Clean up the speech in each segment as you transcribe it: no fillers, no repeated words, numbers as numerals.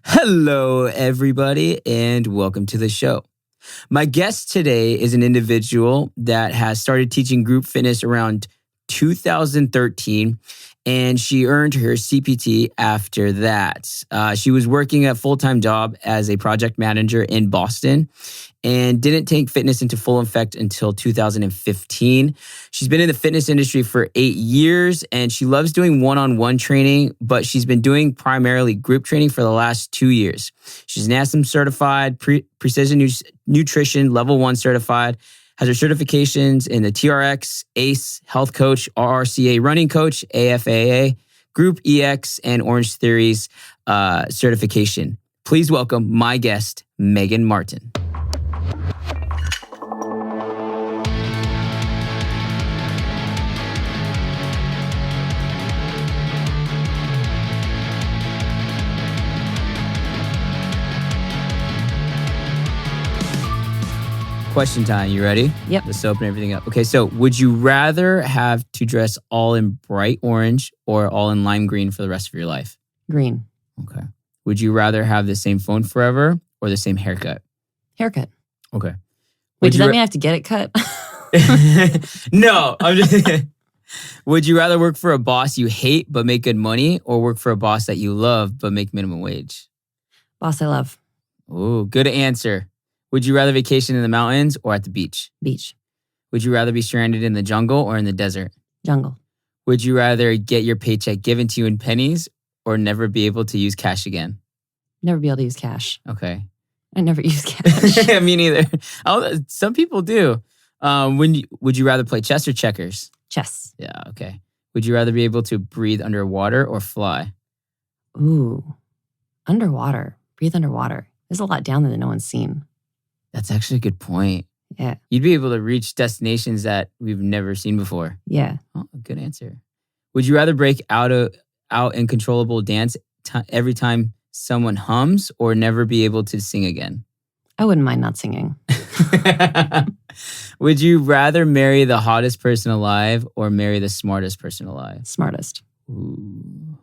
Hello, everybody, and welcome to the show. My guest today is an individual that has started teaching group fitness around 2013, and she earned her CPT after that. She was working a full-time job as a project manager in Boston and didn't take fitness into full effect until 2015. She's been in the fitness industry for 8 years, and she loves doing one-on-one training, but she's been doing primarily group training for the last 2 years. She's NASM certified, Precision Nutrition Level 1 certified, has her certifications in the TRX, ACE, Health Coach, RRCA Running Coach, AAFA, Group EX, and Orangetheory's certification. Please welcome my guest, Meghann Martin. Question time. You ready? Yep. Let's open everything up. Okay, so would you rather have to dress all in bright orange or all in lime green for the rest of your life? Green. Okay. Would you rather have the same phone forever or the same haircut? Haircut. Okay. Wait, does that mean I have to get it cut? No. I'm just Would you rather work for a boss you hate but make good money or work for a boss that you love but make minimum wage? Boss I love. Ooh, good answer. Would you rather vacation in the mountains or at the beach? Beach. Would you rather be stranded in the jungle or in the desert? Jungle. Would you rather get your paycheck given to you in pennies or never be able to use cash again? Never be able to use cash. Okay. I never use cash. Me neither. Oh, some people do. Would you rather play chess or checkers? Chess. Yeah, okay. Would you rather be able to breathe underwater or fly? Ooh. Underwater. Breathe underwater. There's a lot down there that no one's seen. That's actually a good point. Yeah. You'd be able to reach destinations that we've never seen before. Yeah. Oh, good answer. Would you rather break out in controllable dance every time someone hums or never be able to sing again? I wouldn't mind not singing. Would you rather marry the hottest person alive or marry the smartest person alive? Smartest. Ooh.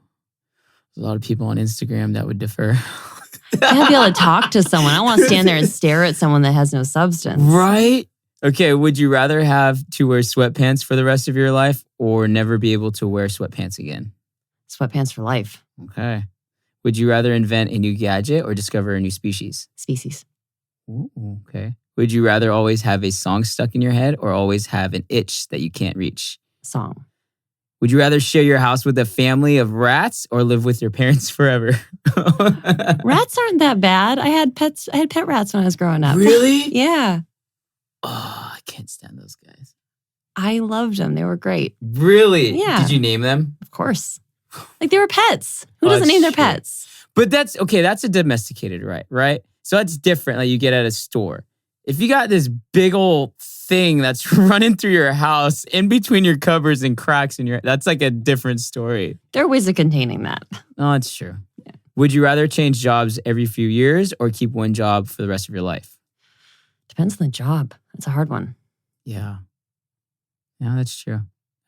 There's a lot of people on Instagram that would differ. I have to be able to talk to someone. I don't want to stand there and stare at someone that has no substance. Right? Okay, would you rather have to wear sweatpants for the rest of your life or never be able to wear sweatpants again? Sweatpants for life. Okay. Would you rather invent a new gadget or discover a new species? Species. Ooh, okay. Would you rather always have a song stuck in your head or always have an itch that you can't reach? Song. Would you rather share your house with a family of rats or live with your parents forever? Rats aren't that bad. I had pets. I had pet rats when I was growing up. Really? Yeah. Oh, I can't stand those guys. I loved them. They were great. Really? Yeah. Did you name them? Of course. Like they were pets. Who doesn't That's name their true. pets? But that's okay. That's a domesticated right? So that's different. Like you get at a store. If you got this big old thing that's running through your house in between your cupboards and cracks in that's like a different story. There are ways of containing that. Oh, it's true. Yeah. Would you rather change jobs every few years or keep one job for the rest of your life? Depends on the job. That's a hard one. Yeah. Yeah, that's true.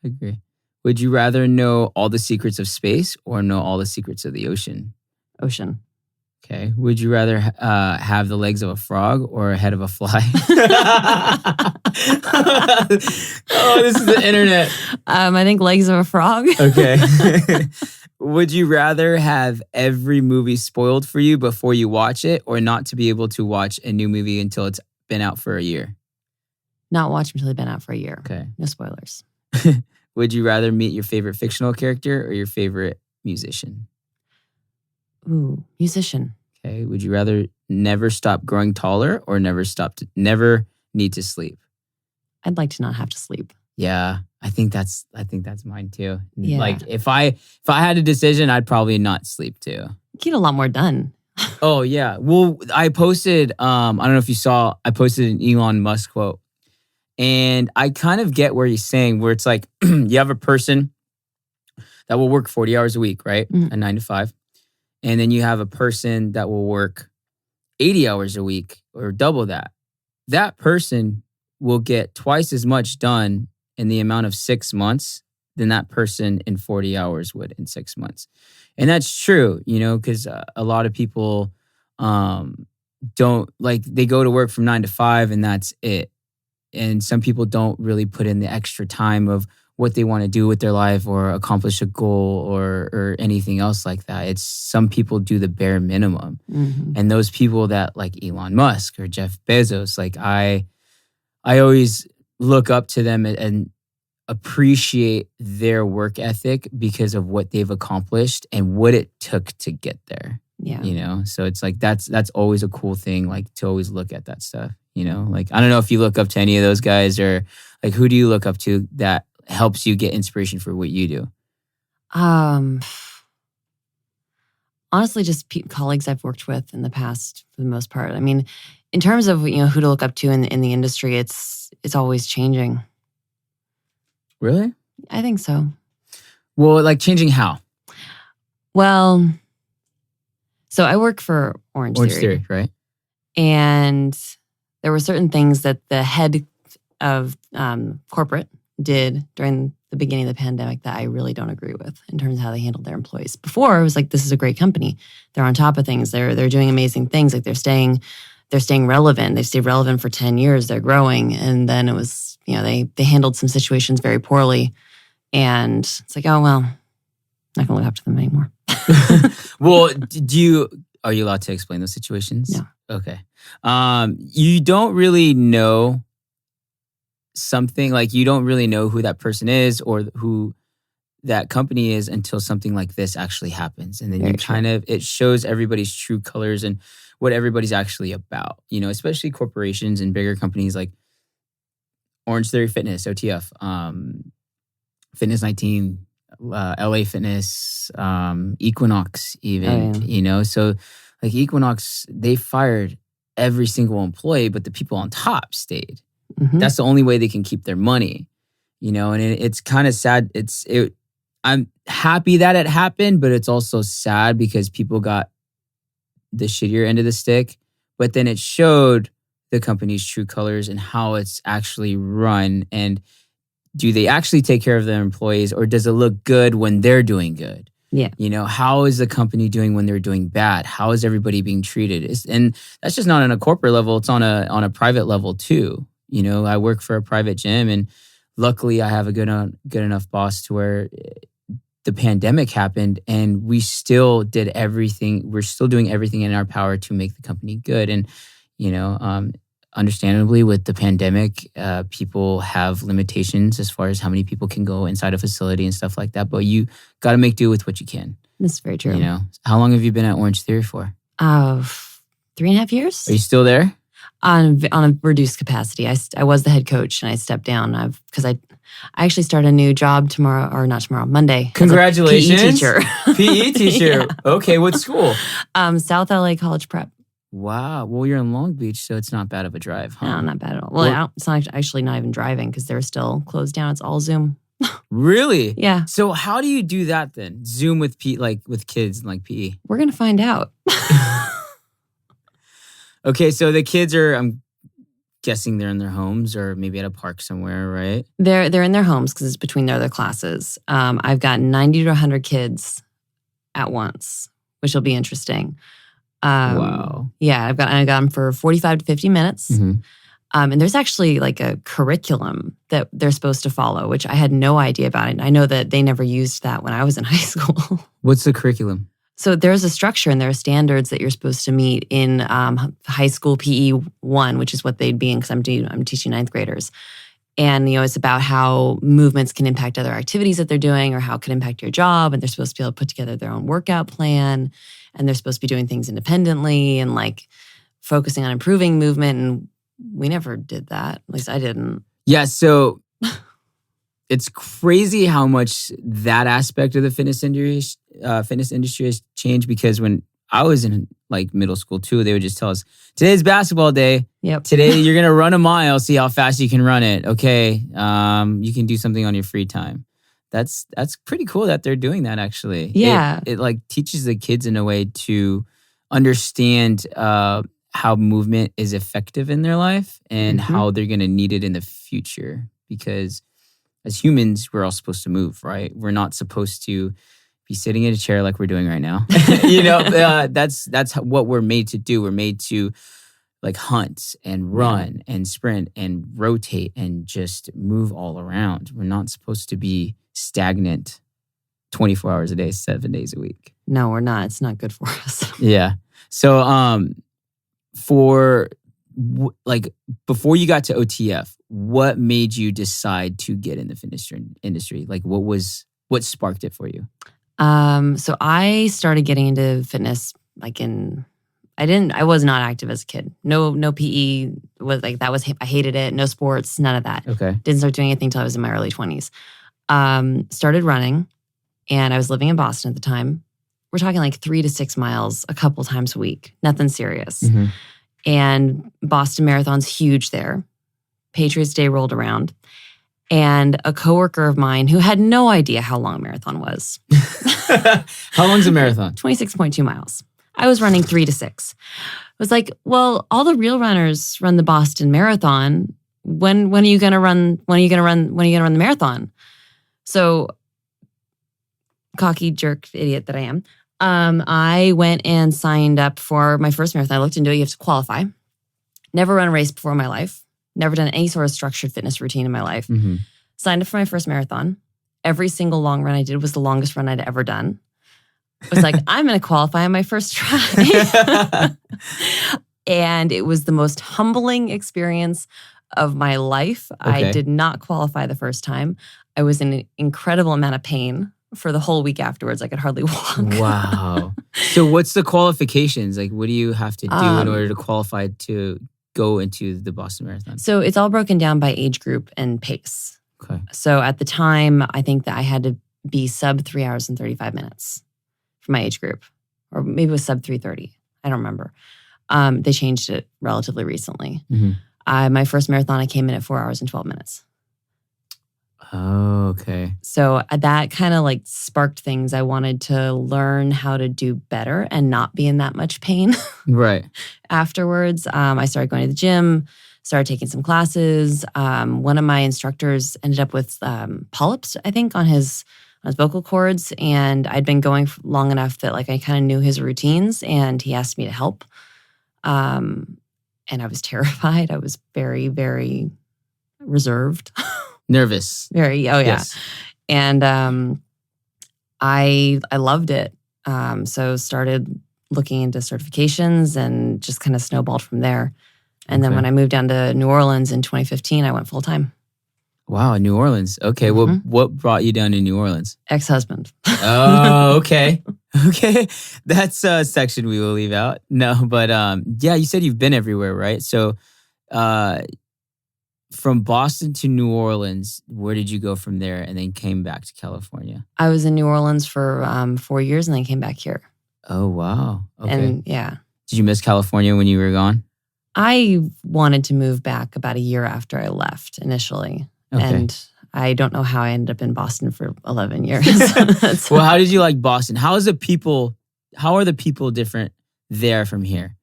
I agree. Would you rather know all the secrets of space or know all the secrets of the ocean? Ocean. Okay. Would you rather have the legs of a frog or a head of a fly? Oh, this is the internet. I think legs of a frog. Okay. Would you rather have every movie spoiled for you before you watch it or not to be able to watch a new movie until it's been out for a year? Not watch until they've been out for a year. Okay. No spoilers. Would you rather meet your favorite fictional character or your favorite musician? Ooh, musician. Okay. Would you rather never stop growing taller or never need to sleep? I'd like to not have to sleep. Yeah, I think that's mine too. Yeah. Like if I had a decision, I'd probably not sleep too. You get a lot more done. Oh yeah. Well, I posted. I don't know if you saw. I posted an Elon Musk quote, and I kind of get where he's saying. Where it's like you have a person that will work 40 hours a week, right, a 9 to 5, and then you have a person that will work 80 hours a week or double that. That person will get twice as much done in the amount of 6 months than that person in 40 hours would in 6 months. And that's true, because a lot of people don't, like, they go to work from 9 to 5 and that's it. And some people don't really put in the extra time of what they want to do with their life or accomplish a goal or anything else like that. It's some people do the bare minimum. Mm-hmm. And those people that, like Elon Musk or Jeff Bezos, like I always look up to them and appreciate their work ethic because of what they've accomplished and what it took to get there. Yeah. So it's like that's always a cool thing, like to always look at that stuff. Like I don't know if you look up to any of those guys, or like who do you look up to that helps you get inspiration for what you do? Honestly, just colleagues I've worked with in the past for the most part. I mean, in terms of who to look up to in the industry, it's always changing. Really? I think so. Well, like changing how? Well, so I work for Orangetheory, right? And there were certain things that the head of corporate did during the beginning of the pandemic that I really don't agree with in terms of how they handled their employees. Before, it was like, this is a great company. They're on top of things. They're doing amazing things. Like they're staying relevant. They've stayed relevant for 10 years. They're growing. And then it was, they handled some situations very poorly. And it's like, oh, well, I'm not going to look up to them anymore. Well, are you allowed to explain those situations? No. Okay. You don't really know something, like you don't really know who that person is or who that company is until something like this actually happens. And then it shows everybody's true colors and what everybody's actually about, especially corporations and bigger companies like Orangetheory Fitness, OTF, Fitness 19, LA Fitness, Equinox even, Oh, yeah. So like Equinox, they fired every single employee, but the people on top stayed. Mm-hmm. That's the only way they can keep their money, and it's kind of sad. I'm happy that it happened, but it's also sad because people got the shittier end of the stick. But then it showed the company's true colors and how it's actually run. And do they actually take care of their employees, or does it look good when they're doing good? Yeah. How is the company doing when they're doing bad? How is everybody being treated? And that's just not on a corporate level. It's on a private level too. I work for a private gym, and luckily I have a good enough boss to where the pandemic happened and we still did everything. We're still doing everything in our power to make the company good. And, understandably with the pandemic, people have limitations as far as how many people can go inside a facility and stuff like that. But you got to make do with what you can. That's very true. How long have you been at Orangetheory for? 3.5 years. Are you still there? On a reduced capacity. I was the head coach and I stepped down because I actually start a new job Monday. Congratulations. PE teacher. PE teacher. Yeah. Okay, what school? South LA College Prep. Wow. Well, you're in Long Beach, so it's not bad of a drive, huh? No, not bad at all. Well, it's not actually not even driving because they're still closed down. It's all Zoom. Really? Yeah. So how do you do that then? Zoom with with kids and like PE? We're going to find out. Okay, so the kids I'm guessing they're in their homes or maybe at a park somewhere, right? They're in their homes because it's between their other classes. I've got 90 to 100 kids at once, which will be interesting. Wow. Yeah, I got them for 45 to 50 minutes. Mm-hmm. And there's actually like a curriculum that they're supposed to follow, which I had no idea about it. I know that they never used that when I was in high school. What's the curriculum? So there's a structure and there are standards that you're supposed to meet in high school PE 1, which is what they'd be in because I'm teaching ninth graders. And, it's about how movements can impact other activities that they're doing or how it can impact your job. And they're supposed to be able to put together their own workout plan. And they're supposed to be doing things independently and like focusing on improving movement. And we never did that. At least I didn't. Yeah. So it's crazy how much that aspect of the fitness industry has changed, because when I was in like middle school too, they would just tell us, today's basketball day. Yep. Today you're going to run a mile, see how fast you can run it. Okay. You can do something on your free time. That's pretty cool that they're doing that actually. Yeah. It like teaches the kids in a way to understand how movement is effective in their life and how they're going to need it in the future. Because as humans, we're all supposed to move, right? We're not supposed to be sitting in a chair like we're doing right now. That's what we're made to do. We're made to like hunt and run and sprint and rotate and just move all around. We're not supposed to be stagnant 24 hours a day, 7 days a week. No, we're not. It's not good for us. Yeah. So before you got to OTF, what made you decide to get in the fitness industry? Like what sparked it for you? So I started getting into fitness I was not active as a kid. No PE I hated it. No sports, none of that. Okay. Didn't start doing anything until I was in my early 20s. Started running, and I was living in Boston at the time. We're talking like 3 to 6 miles a couple times a week. Nothing serious. Mm-hmm. And Boston Marathon's huge there. Patriots Day rolled around. And a coworker of mine who had no idea how long a marathon was. How long's a marathon? 26.2 miles. I was running 3 to 6. I was like, well, all the real runners run the Boston Marathon. When are you gonna run the marathon? So, cocky jerk idiot that I am. I went and signed up for my first marathon. I looked into it. You have to qualify. Never run a race before in my life. Never done any sort of structured fitness routine in my life. Mm-hmm. Signed up for my first marathon. Every single long run I did was the longest run I'd ever done. I was like, I'm going to qualify on my first try. And it was the most humbling experience of my life. Okay. I did not qualify the first time. I was in an incredible amount of pain for the whole week afterwards. I could hardly walk. Wow. So what's the qualifications? Like, what do you have to do in order to qualify to go into the Boston Marathon? So it's all broken down by age group and pace. Okay. So at the time, I think that I had to be sub 3 hours and 35 minutes for my age group. Or maybe it was sub 3:30. I don't remember. They changed it relatively recently. Mm-hmm. My first marathon, I came in at 4 hours and 12 minutes. Oh, okay. So that kind of like sparked things. I wanted to learn how to do better and not be in that much pain. Right. Afterwards, I started going to the gym, started taking some classes. One of my instructors ended up with polyps, I think, on his vocal cords. And I'd been going long enough that like I kind of knew his routines, and he asked me to help. And I was terrified. I was very, very reserved. Nervous. Very, oh yeah. Yes. And I loved it. So started looking into certifications and just kind of snowballed from there. And then when I moved down to New Orleans in 2015, I went full time. Wow, New Orleans. Okay, Mm-hmm. what brought you down to New Orleans? Ex-husband. Oh, okay. Okay. That's a section we will leave out. No, but yeah, you said you've been everywhere, right? So from Boston to New Orleans, where did you go from there and then came back to California? I was in New Orleans for 4 years and then came back here. Oh, wow. Okay. And yeah. Did you miss California when you were gone? I wanted to move back about a year after I left initially. Okay. And I don't know how I ended up in Boston for 11 years. Well, how did you like Boston? How are the people different there from here?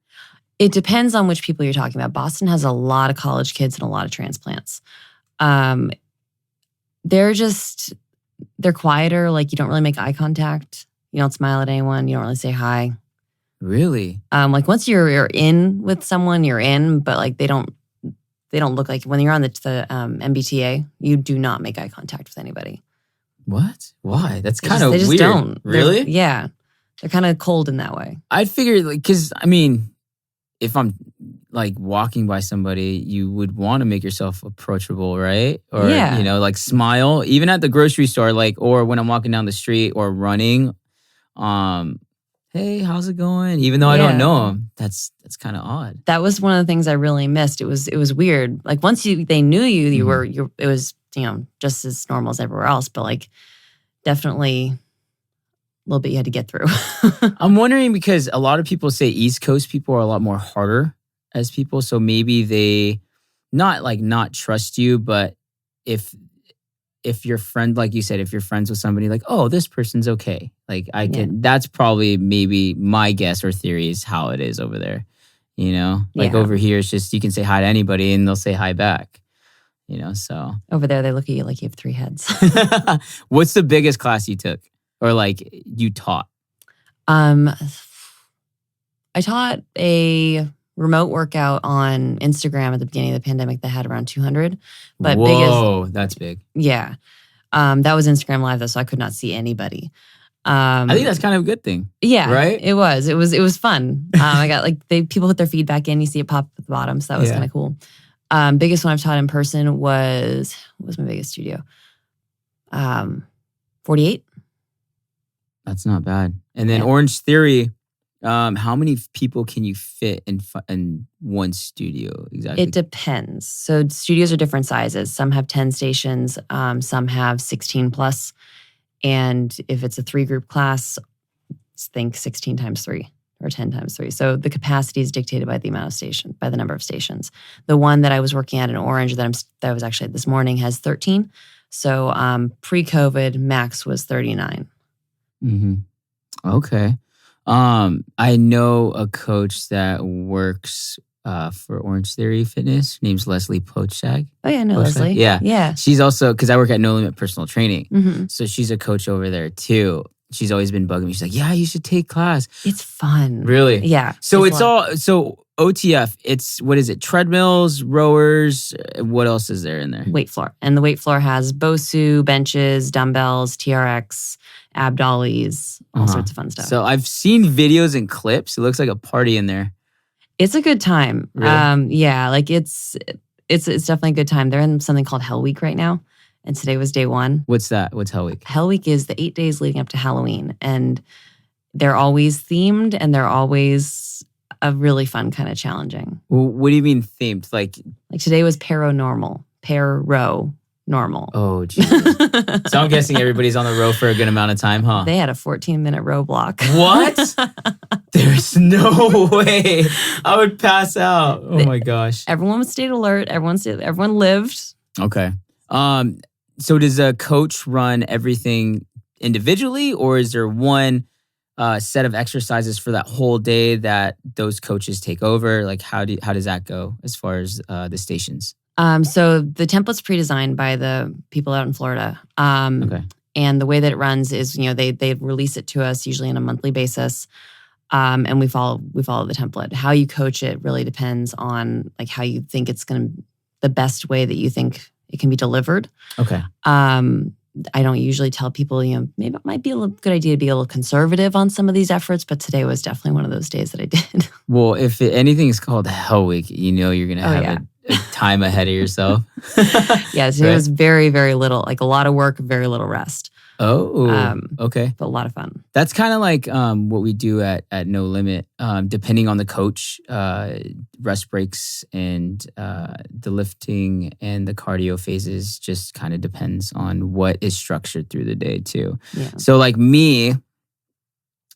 It depends on which people you're talking about. Boston has a lot of college kids and a lot of transplants. They're quieter. Like you don't really make eye contact. You don't smile at anyone. You don't really say hi. Really? Like once you're in with someone, you're in, but like they don't look like when you're on the MBTA, you do not make eye contact with anybody. What? Why? That's kind of weird. They just don't. Really? Yeah. They're kind of cold in that way. I figured, like, because, I mean, if I'm, like, walking by somebody, you would want to make yourself approachable, right? Or, yeah. you know, like, smile. Even at the grocery store, like, or when I'm walking down the street or running, hey, how's it going? Even though I don't know them, that's kind of odd. That was one of the things I really missed. It was weird. Like once they knew you were it was just as normal as everywhere else. But like definitely a little bit you had to get through. I'm wondering because a lot of people say East Coast people are a lot more harder as people, so maybe they not trust you, but if your friend, like you said, if you're friends with somebody, like, oh, this person's okay. Like that's probably maybe my guess or theory is how it is over there. You know, like over here, it's just, you can say hi to anybody and they'll say hi back. So. Over there, they look at you like you have 3 heads. What's the biggest class you took or like you taught? I taught a remote workout on Instagram at the beginning of the pandemic that had around 200. But Whoa, that's big. Yeah. That was Instagram Live though, so I could not see anybody. I think that's kind of a good thing. Yeah, right? It was fun. I got people put their feedback in. You see it pop at the bottom, so that was kind of cool. Biggest one I've taught in person was, what was my biggest studio? 48. That's not bad. And then Orangetheory, how many people can you fit in one studio exactly? It depends. So studios are different sizes. Some have 10 stations. Some have 16 plus. And if it's a 3-group class, think 16 times 3 or 10 times 3. So the capacity is dictated by the by the number of stations. The one that I was working at in Orange that I was actually at this morning has 13. So pre-COVID, max was 39. Mm-hmm. Okay. I know a coach that works for Orangetheory Fitness. Her name's Leslie Pochak. Oh yeah, I know Leslie. Yeah. She's also, because I work at No Limit Personal Training. Mm-hmm. So she's a coach over there too. She's always been bugging me. She's like, yeah, you should take class. It's fun. Really? Yeah. So so OTF, what is it? Treadmills, rowers, what else is there in there? Weight floor. And the weight floor has BOSU, benches, dumbbells, TRX, ab dollies, all sorts of fun stuff. So I've seen videos and clips. It looks like a party in there. It's a good time. Really? Yeah, like it's definitely a good time. They're in something called Hell Week right now. And today was day 1. What's that? What's Hell Week? Hell Week is the 8 days leading up to Halloween. And they're always themed and they're always a really fun kind of challenging. Well, what do you mean themed? Like today was paranormal. Paranormal. Oh, Jesus. So I'm guessing everybody's on the row for a good amount of time, huh? They had a 14-minute row block. What? There's no way. I would pass out. Oh my gosh. Everyone stayed alert. Everyone lived. Okay. So does a coach run everything individually, or is there one set of exercises for that whole day that those coaches take over? Like how does that go as far as the stations? So the template's pre-designed by the people out in Florida. Okay. And the way that it runs is, they release it to us usually on a monthly basis. And we follow the template. How you coach it really depends on like how you think it's the best way that you think it can be delivered. Okay. I don't usually tell people, maybe it might be a good idea to be a little conservative on some of these efforts, but today was definitely one of those days that I did. Well, if anything is called Hell Week, you're going to have a time ahead of yourself. Yeah, so it was very, very little, like a lot of work, very little rest. Oh, okay. But a lot of fun. That's kind of like what we do at No Limit. Depending on the coach, rest breaks and the lifting and the cardio phases just kind of depends on what is structured through the day too. Yeah. So like me,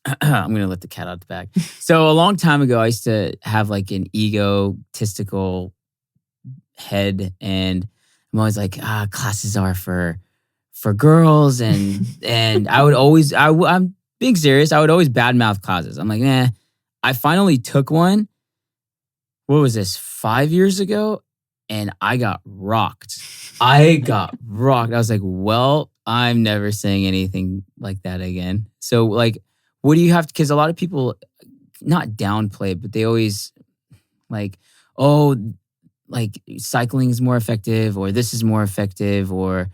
I'm going to let the cat out the bag. So a long time ago, I used to have like an egotistical head, and I'm always like, classes are for girls, and I would always, I'm being serious, I would always badmouth classes. I'm like, I finally took one, what was this, 5 years ago, and I got rocked. I was like, well, I'm never saying anything like that again. So like, what do you have to, because a lot of people, not downplay, but they always like, oh, like cycling is more effective, or this is more effective, or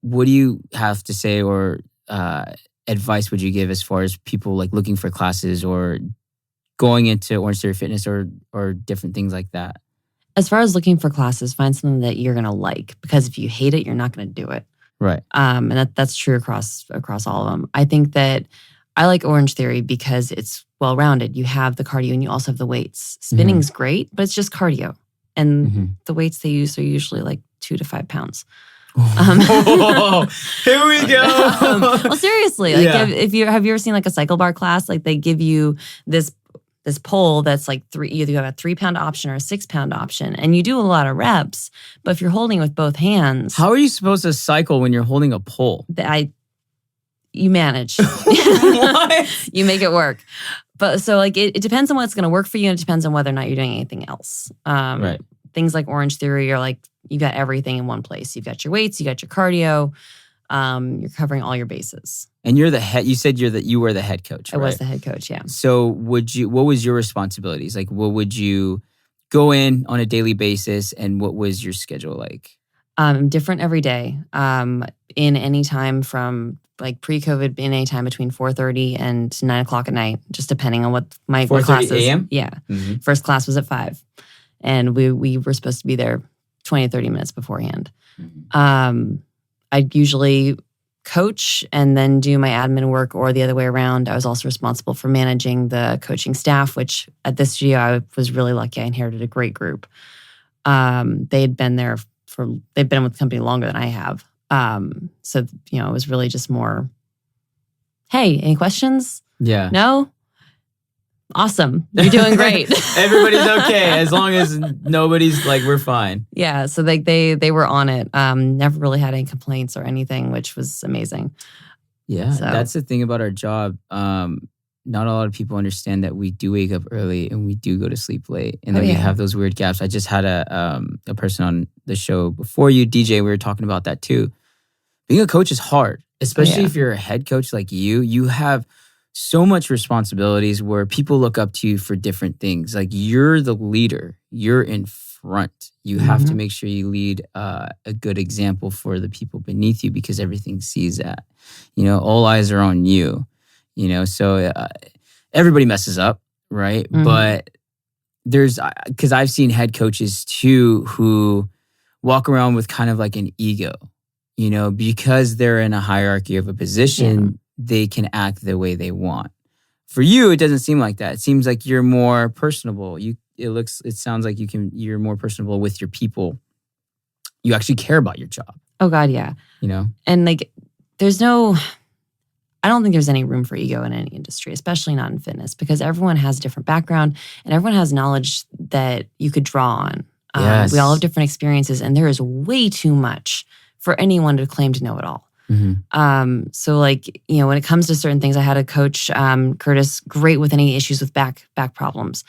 what do you have to say, or advice would you give as far as people like looking for classes or going into Orangetheory Fitness or different things like that? As far as looking for classes, find something that you're going to like, because if you hate it, you're not going to do it. Right. And that's true across all of them. I think that I like Orangetheory because it's well-rounded. You have the cardio and you also have the weights. Spinning's great, but it's just cardio. And the weights they use are usually like 2 to 5 pounds. Here we go. Well, seriously, like have you ever seen like a cycle bar class? Like they give you this pole that's like either you have a 3-pound option or a 6-pound option, and you do a lot of reps. But if you're holding with both hands, how are you supposed to cycle when you're holding a pole? You manage. What? You make it work. But so like it depends on what's going to work for you, and it depends on whether or not you're doing anything else. Right. things like Orangetheory are like, you got everything in one place. You've got your weights, you got your cardio, you're covering all your bases. And you're the head, you said you were the head coach, right? I was the head coach, yeah. So what was your responsibilities? Like, what would you go in on a daily basis, and what was your schedule like? Different every day. In any time from like pre-COVID, in any time between 4:30 and 9 o'clock at night, just depending on what my 4:30 classes. a.m.? Yeah. First class was at 5. And we were supposed to be there 20 to 30 minutes beforehand. I'd usually coach and then do my admin work, or the other way around. I was also responsible for managing the coaching staff, which at this studio, I was really lucky. I inherited a great group. They had been there they've been with the company longer than I have. So, it was really just more, hey, any questions? Yeah. No? Awesome. You're doing great. Everybody's okay as long as nobody's like, we're fine. Yeah. So they were on it. Never really had any complaints or anything, which was amazing. Yeah. So. That's the thing about our job. Not a lot of people understand that we do wake up early and we do go to sleep late, and then we have those weird gaps. I just had a person on the show before you, DJ. We were talking about that too. Being a coach is hard, especially if you're a head coach like you. You have so much responsibilities where people look up to you for different things. Like, you're the leader. You're in front. You have to make sure you lead a good example for the people beneath you, because everything sees that. All eyes are on you. So everybody messes up, right? But because I've seen head coaches too who walk around with kind of like an ego, because they're in a hierarchy of a position, they can act the way they want. For you, it doesn't seem like that. It seems like you're more personable. It sounds like you're more personable with your people. You actually care about your job. Oh God, yeah. And like, I don't think there's any room for ego in any industry, especially not in fitness, because everyone has a different background and everyone has knowledge that you could draw on. Yes. We all have different experiences, and there is way too much for anyone to claim to know it all. So like, when it comes to certain things, I had a coach, Curtis, great with any issues with back problems.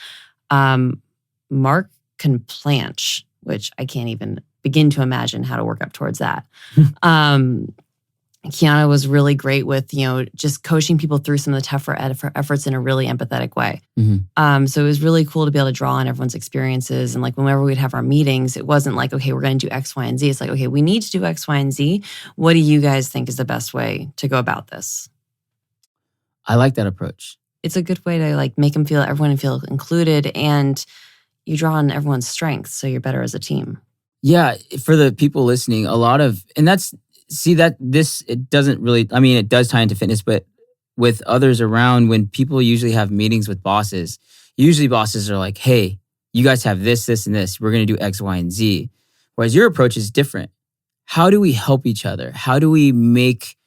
Mark can planche, which I can't even begin to imagine how to work up towards that. Kiana was really great with, just coaching people through some of the tougher efforts in a really empathetic way. So it was really cool to be able to draw on everyone's experiences. And like, whenever we'd have our meetings, it wasn't like, okay, we're going to do X, Y, and Z. It's like, okay, we need to do X, Y, and Z. What do you guys think is the best way to go about this? I like that approach. It's a good way to like make everyone feel included, and you draw on everyone's strengths, so you're better as a team. Yeah, for the people listening, it doesn't really, it does tie into fitness, but with others around, when people usually have meetings with bosses, usually bosses are like, hey, you guys have this, this, and this. We're going to do X, Y, and Z. Whereas your approach is different. How do we help each other? How do we make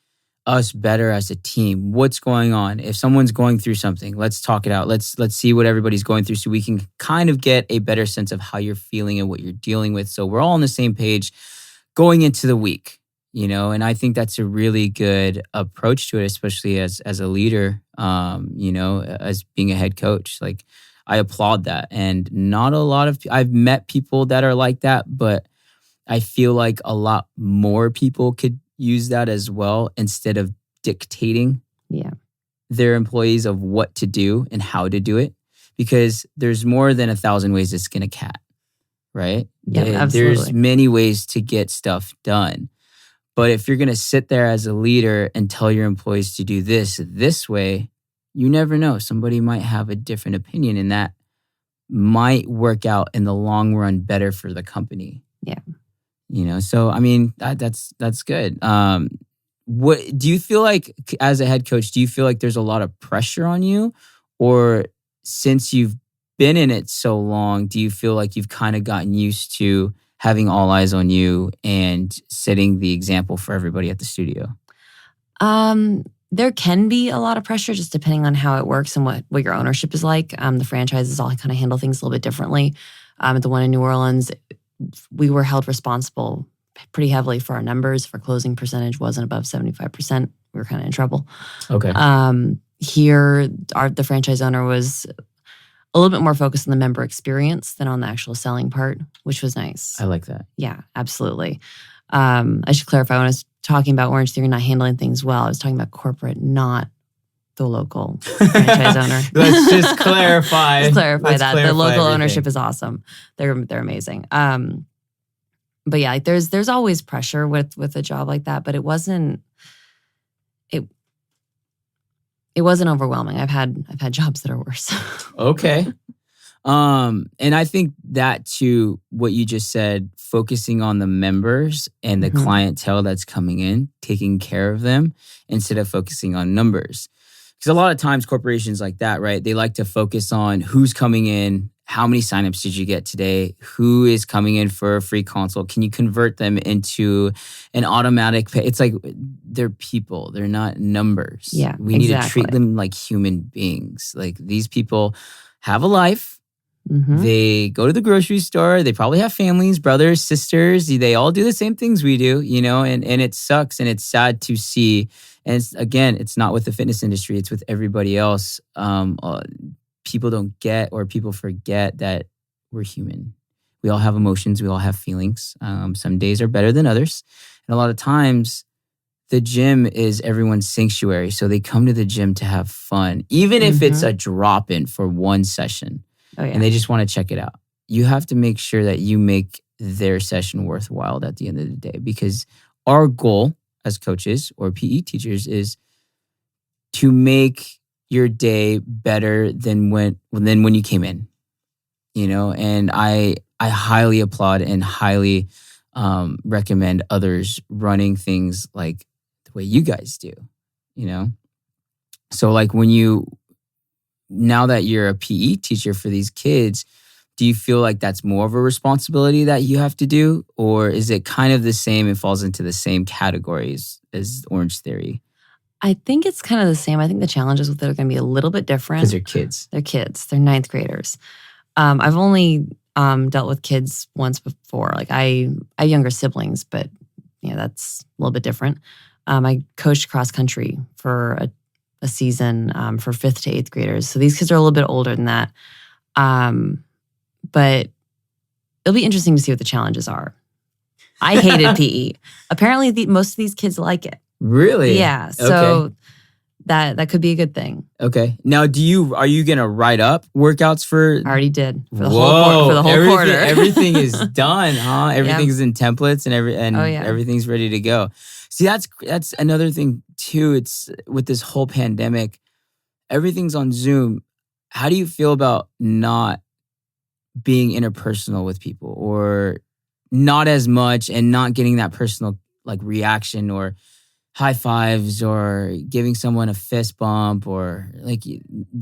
us better as a team? What's going on? If someone's going through something, let's talk it out. Let's see what everybody's going through, so we can kind of get a better sense of how you're feeling and what you're dealing with. So we're all on the same page going into the week. And I think that's a really good approach to it, especially as a leader, as being a head coach. Like, I applaud that. And not a lot of, I've met people that are like that, but I feel like a lot more people could use that as well, instead of dictating their employees of what to do and how to do it, because there's more than 1,000 ways to skin a cat, right? Yeah, absolutely. There's many ways to get stuff done. But if you're going to sit there as a leader and tell your employees to do this way, you never know. Somebody might have a different opinion, and that might work out in the long run better for the company. Yeah. So that's good. What do you feel like as a head coach? Do you feel like there's a lot of pressure on you, or since you've been in it so long, do you feel like you've kind of gotten used to having all eyes on you and setting the example for everybody at the studio? There can be a lot of pressure, just depending on how it works and what your ownership is like. The franchises all kind of handle things a little bit differently. At the one in New Orleans, we were held responsible pretty heavily for our numbers. If our closing percentage wasn't above 75%, we were kind of in trouble. Okay. Here, the franchise owner was a little bit more focused on the member experience than on the actual selling part, which was nice. I like that. Yeah, absolutely. I should clarify, when I was talking about Orangetheory not handling things well, I was talking about corporate, not the local franchise owner. Let's just clarify. Let's clarify that. The local everything. Ownership is awesome. They're amazing. But yeah, like there's always pressure with a job like that, but it wasn't overwhelming. I've had jobs that are worse. Okay. And I think that too, what you just said, focusing on the members and the clientele that's coming in, taking care of them instead of focusing on numbers. Because a lot of times corporations like that, right? They like to focus on who's coming in, how many signups did you get today, who is coming in for a free consult, can you convert them into an automatic pay? It's like they're people, they're not numbers. Yeah, we need to treat them like human beings. Like these people have a life. They go to the grocery store. They probably have families, brothers, sisters. They all do the same things we do, you know, and it sucks and it's sad to see. And it's not with the fitness industry. It's with everybody else. People don't get, or people forget that we're human. We all have emotions. We all have feelings. Some days are better than others. And a lot of times the gym is everyone's sanctuary. So they come to the gym to have fun, even if it's a drop-in for one session. Oh, yeah. And they just want to check it out. You have to make sure that you make their session worthwhile at the end of the day, because our goal as coaches or PE teachers is to make your day better than when you came in, you know. And I highly applaud and highly recommend others running things like the way you guys do, you know. So like now that you're a PE teacher for these kids, do you feel like that's more of a responsibility that you have to do? Or is it kind of the same and falls into the same categories as Orangetheory? I think it's kind of the same. I think the challenges with it are going to be a little bit different. Because they're kids. They're kids. They're ninth graders. I've only dealt with kids once before. Like I have younger siblings, but you know, that's a little bit different. I coached cross country for a season for 5th to 8th graders. So these kids are a little bit older than that. But it'll be interesting to see what the challenges are. I hated PE. Apparently, most of these kids like it. Really? Yeah. So that could be a good thing. Okay. Now, are you gonna write up workouts for? I already did for the whole quarter. Everything is done, huh? Everything's in templates and everything's ready to go. See, that's another thing too. It's with this whole pandemic, everything's on Zoom. How do you feel about not being interpersonal with people, or not as much, and not getting that personal like reaction or high fives or giving someone a fist bump, or like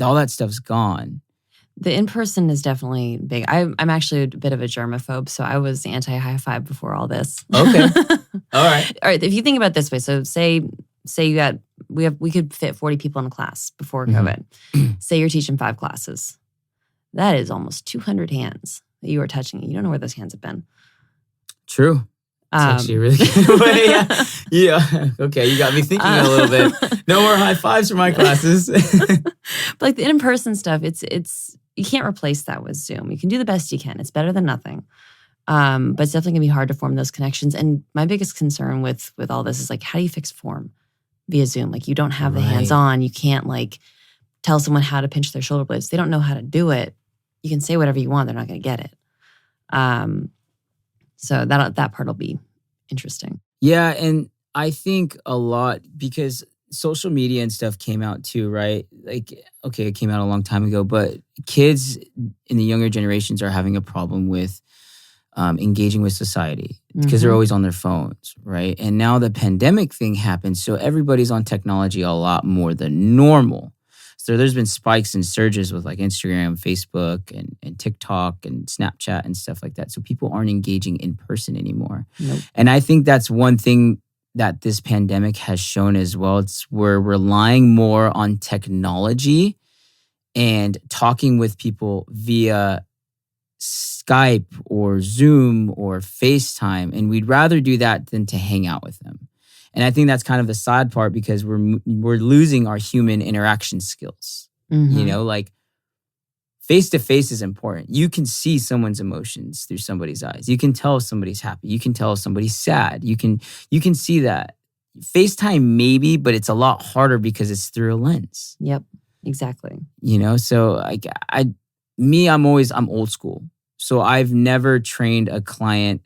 all that stuff's gone? The in-person is definitely big. I'm actually a bit of a germaphobe, so I was anti-high five before all this. Okay. All right. All right. If you think about it this way, so say we could fit 40 people in a class before COVID. Say you're teaching 5 classes. That is almost 200 hands that you are touching. You don't know where those hands have been. True. It's actually a really good way. Yeah. Okay. You got me thinking a little bit. No more high fives for my classes. But like the in-person stuff, it's you can't replace that with Zoom. You can do the best you can. It's better than nothing. But it's definitely gonna be hard to form those connections. And my biggest concern with all this is like, how do you fix form via Zoom? Like you don't have the hands-on. You can't like tell someone how to pinch their shoulder blades. They don't know how to do it. You can say whatever you want. They're not gonna get it. So that part will be interesting. Yeah, and I think a lot because social media and stuff came out too, right? Like, okay, it came out a long time ago, but kids in the younger generations are having a problem with engaging with society because they're always on their phones, right? And now the pandemic thing happened, so everybody's on technology a lot more than normal. So there's been spikes and surges with like Instagram, Facebook, and TikTok and Snapchat and stuff like that. So people aren't engaging in person anymore. Nope. And I think that's one thing that this pandemic has shown as well. We're relying more on technology and talking with people via Skype or Zoom or FaceTime. And we'd rather do that than to hang out with them. And I think that's kind of the sad part because we're losing our human interaction skills. You know, like face-to-face is important. You can see someone's emotions through somebody's eyes. You can tell if somebody's happy. You can tell if somebody's sad. You can see that. FaceTime maybe, but it's a lot harder because it's through a lens. Yep, exactly. So I'm old school. So I've never trained a client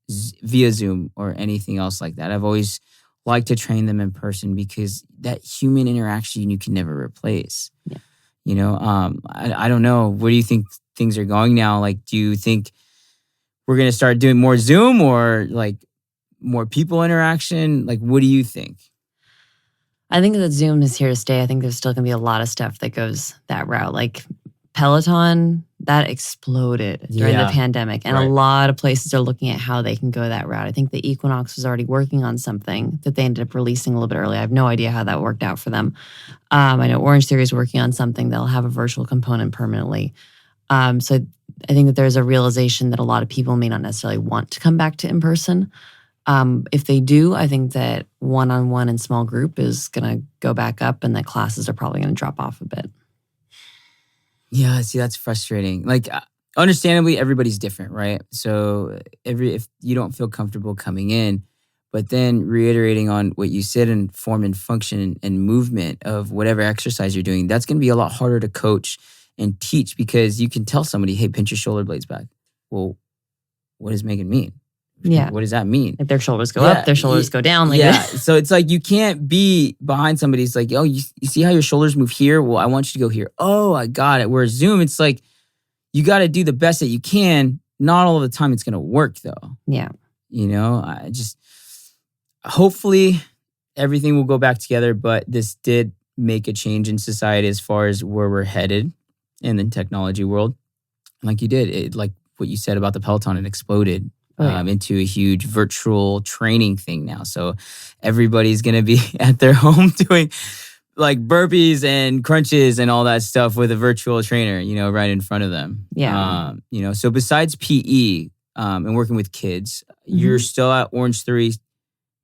via Zoom or anything else like that. I've always liked to train them in person because that human interaction you can never replace. Yeah. I don't know. Where do you think things are going now? Like, do you think we're going to start doing more Zoom or like more people interaction? Like, what do you think? I think that Zoom is here to stay. I think there's still going to be a lot of stuff that goes that route. Like Peloton, that exploded during the pandemic. And a lot of places are looking at how they can go that route. I think the Equinox was already working on something that they ended up releasing a little bit early. I have no idea how that worked out for them. I know Orangetheory is working on something. They'll have a virtual component permanently. So I think that there's a realization that a lot of people may not necessarily want to come back to in-person. If they do, I think that one-on-one and small group is going to go back up and that classes are probably going to drop off a bit. Yeah, see, that's frustrating. Like, understandably, everybody's different, right? So if you don't feel comfortable coming in, but then reiterating on what you said in form and function and movement of whatever exercise you're doing, that's going to be a lot harder to coach and teach because you can tell somebody, hey, pinch your shoulder blades back. Well, what does Meghan mean? Yeah. What does that mean? If their shoulders go up, their shoulders go down. Like So it's like you can't be behind somebody's like, oh, you see how your shoulders move here? Well, I want you to go here. Oh, I got it. Whereas Zoom, it's like you got to do the best that you can. Not all of the time it's going to work though. Yeah. I just hopefully everything will go back together, but this did make a change in society as far as where we're headed in the technology world. Like you did, it, like what you said about the Peloton, it exploded. Into a huge virtual training thing now. So everybody's going to be at their home doing like burpees and crunches and all that stuff with a virtual trainer, right in front of them. Yeah. So besides PE and working with kids, you're still at Orangetheory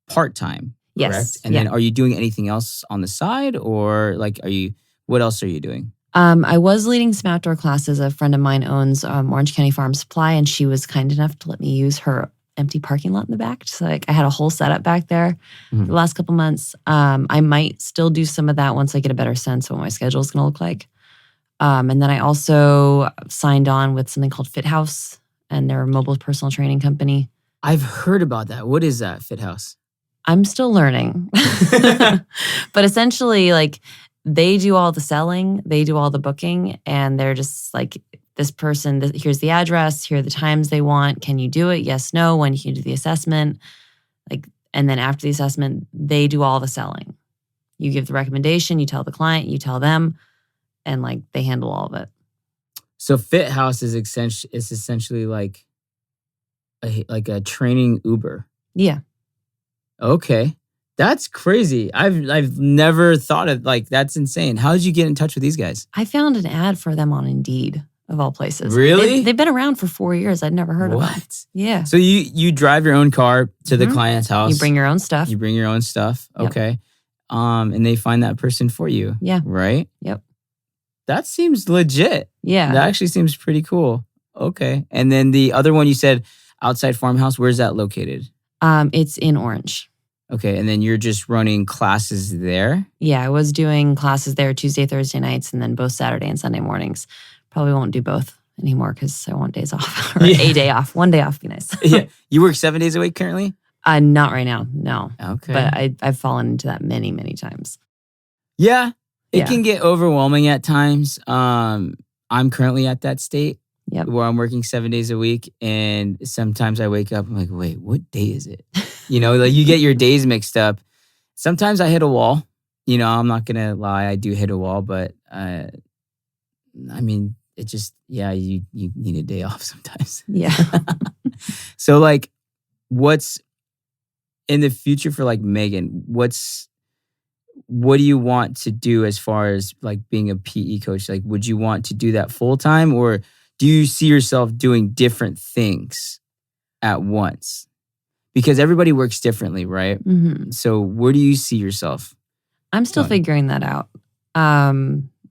part-time, correct? Yes. And then are you doing anything else on the side or what else are you doing? I was leading some outdoor classes. A friend of mine owns Orange County Farm Supply, and she was kind enough to let me use her empty parking lot in the back. So I had a whole setup back there for the last couple months. I might still do some of that once I get a better sense of what my schedule is going to look like. And then I also signed on with something called Fit House, and they're a mobile personal training company. I've heard about that. What is that, Fit House? I'm still learning. But essentially, they do all the selling, they do all the booking, and they're just like, this person, here's the address, here are the times they want. Can you do it? Yes, no. When can you do the assessment? And then after the assessment, they do all the selling. You give the recommendation, you tell the client, you tell them, and they handle all of it. So Fit House is essentially like a training Uber. Yeah. Okay. That's crazy. I've never thought of that's insane. How did you get in touch with these guys? I found an ad for them on Indeed, of all places. Really? They've been around for 4 years. I'd never heard of them. What? Yeah. So you drive your own car to the client's house. You bring your own stuff. Okay. Yep. And they find that person for you. Yeah. Right? Yep. That seems legit. Yeah. That actually seems pretty cool. Okay. And then the other one you said, Outside Farmhouse, where's that located? It's in Orange. Okay, and then you're just running classes there? Yeah, I was doing classes there Tuesday, Thursday nights, and then both Saturday and Sunday mornings. Probably won't do both anymore because I want days off. Or a day off. One day off would be nice. Yeah. You work 7 days a week currently? Not right now, no. Okay. But I've fallen into that many, many times. Yeah, it can get overwhelming at times. I'm currently at that state where I'm working 7 days a week, and sometimes I wake up, I'm like, wait, what day is it? You get your days mixed up. Sometimes I hit a wall. I'm not going to lie. I do hit a wall, but it just, you need a day off sometimes. Yeah. So what's in the future for Meghan? What do you want to do as far as being a PE coach? Would you want to do that full time, or do you see yourself doing different things at once? Because everybody works differently, right? Mm-hmm. So where do you see yourself? I'm still figuring that out.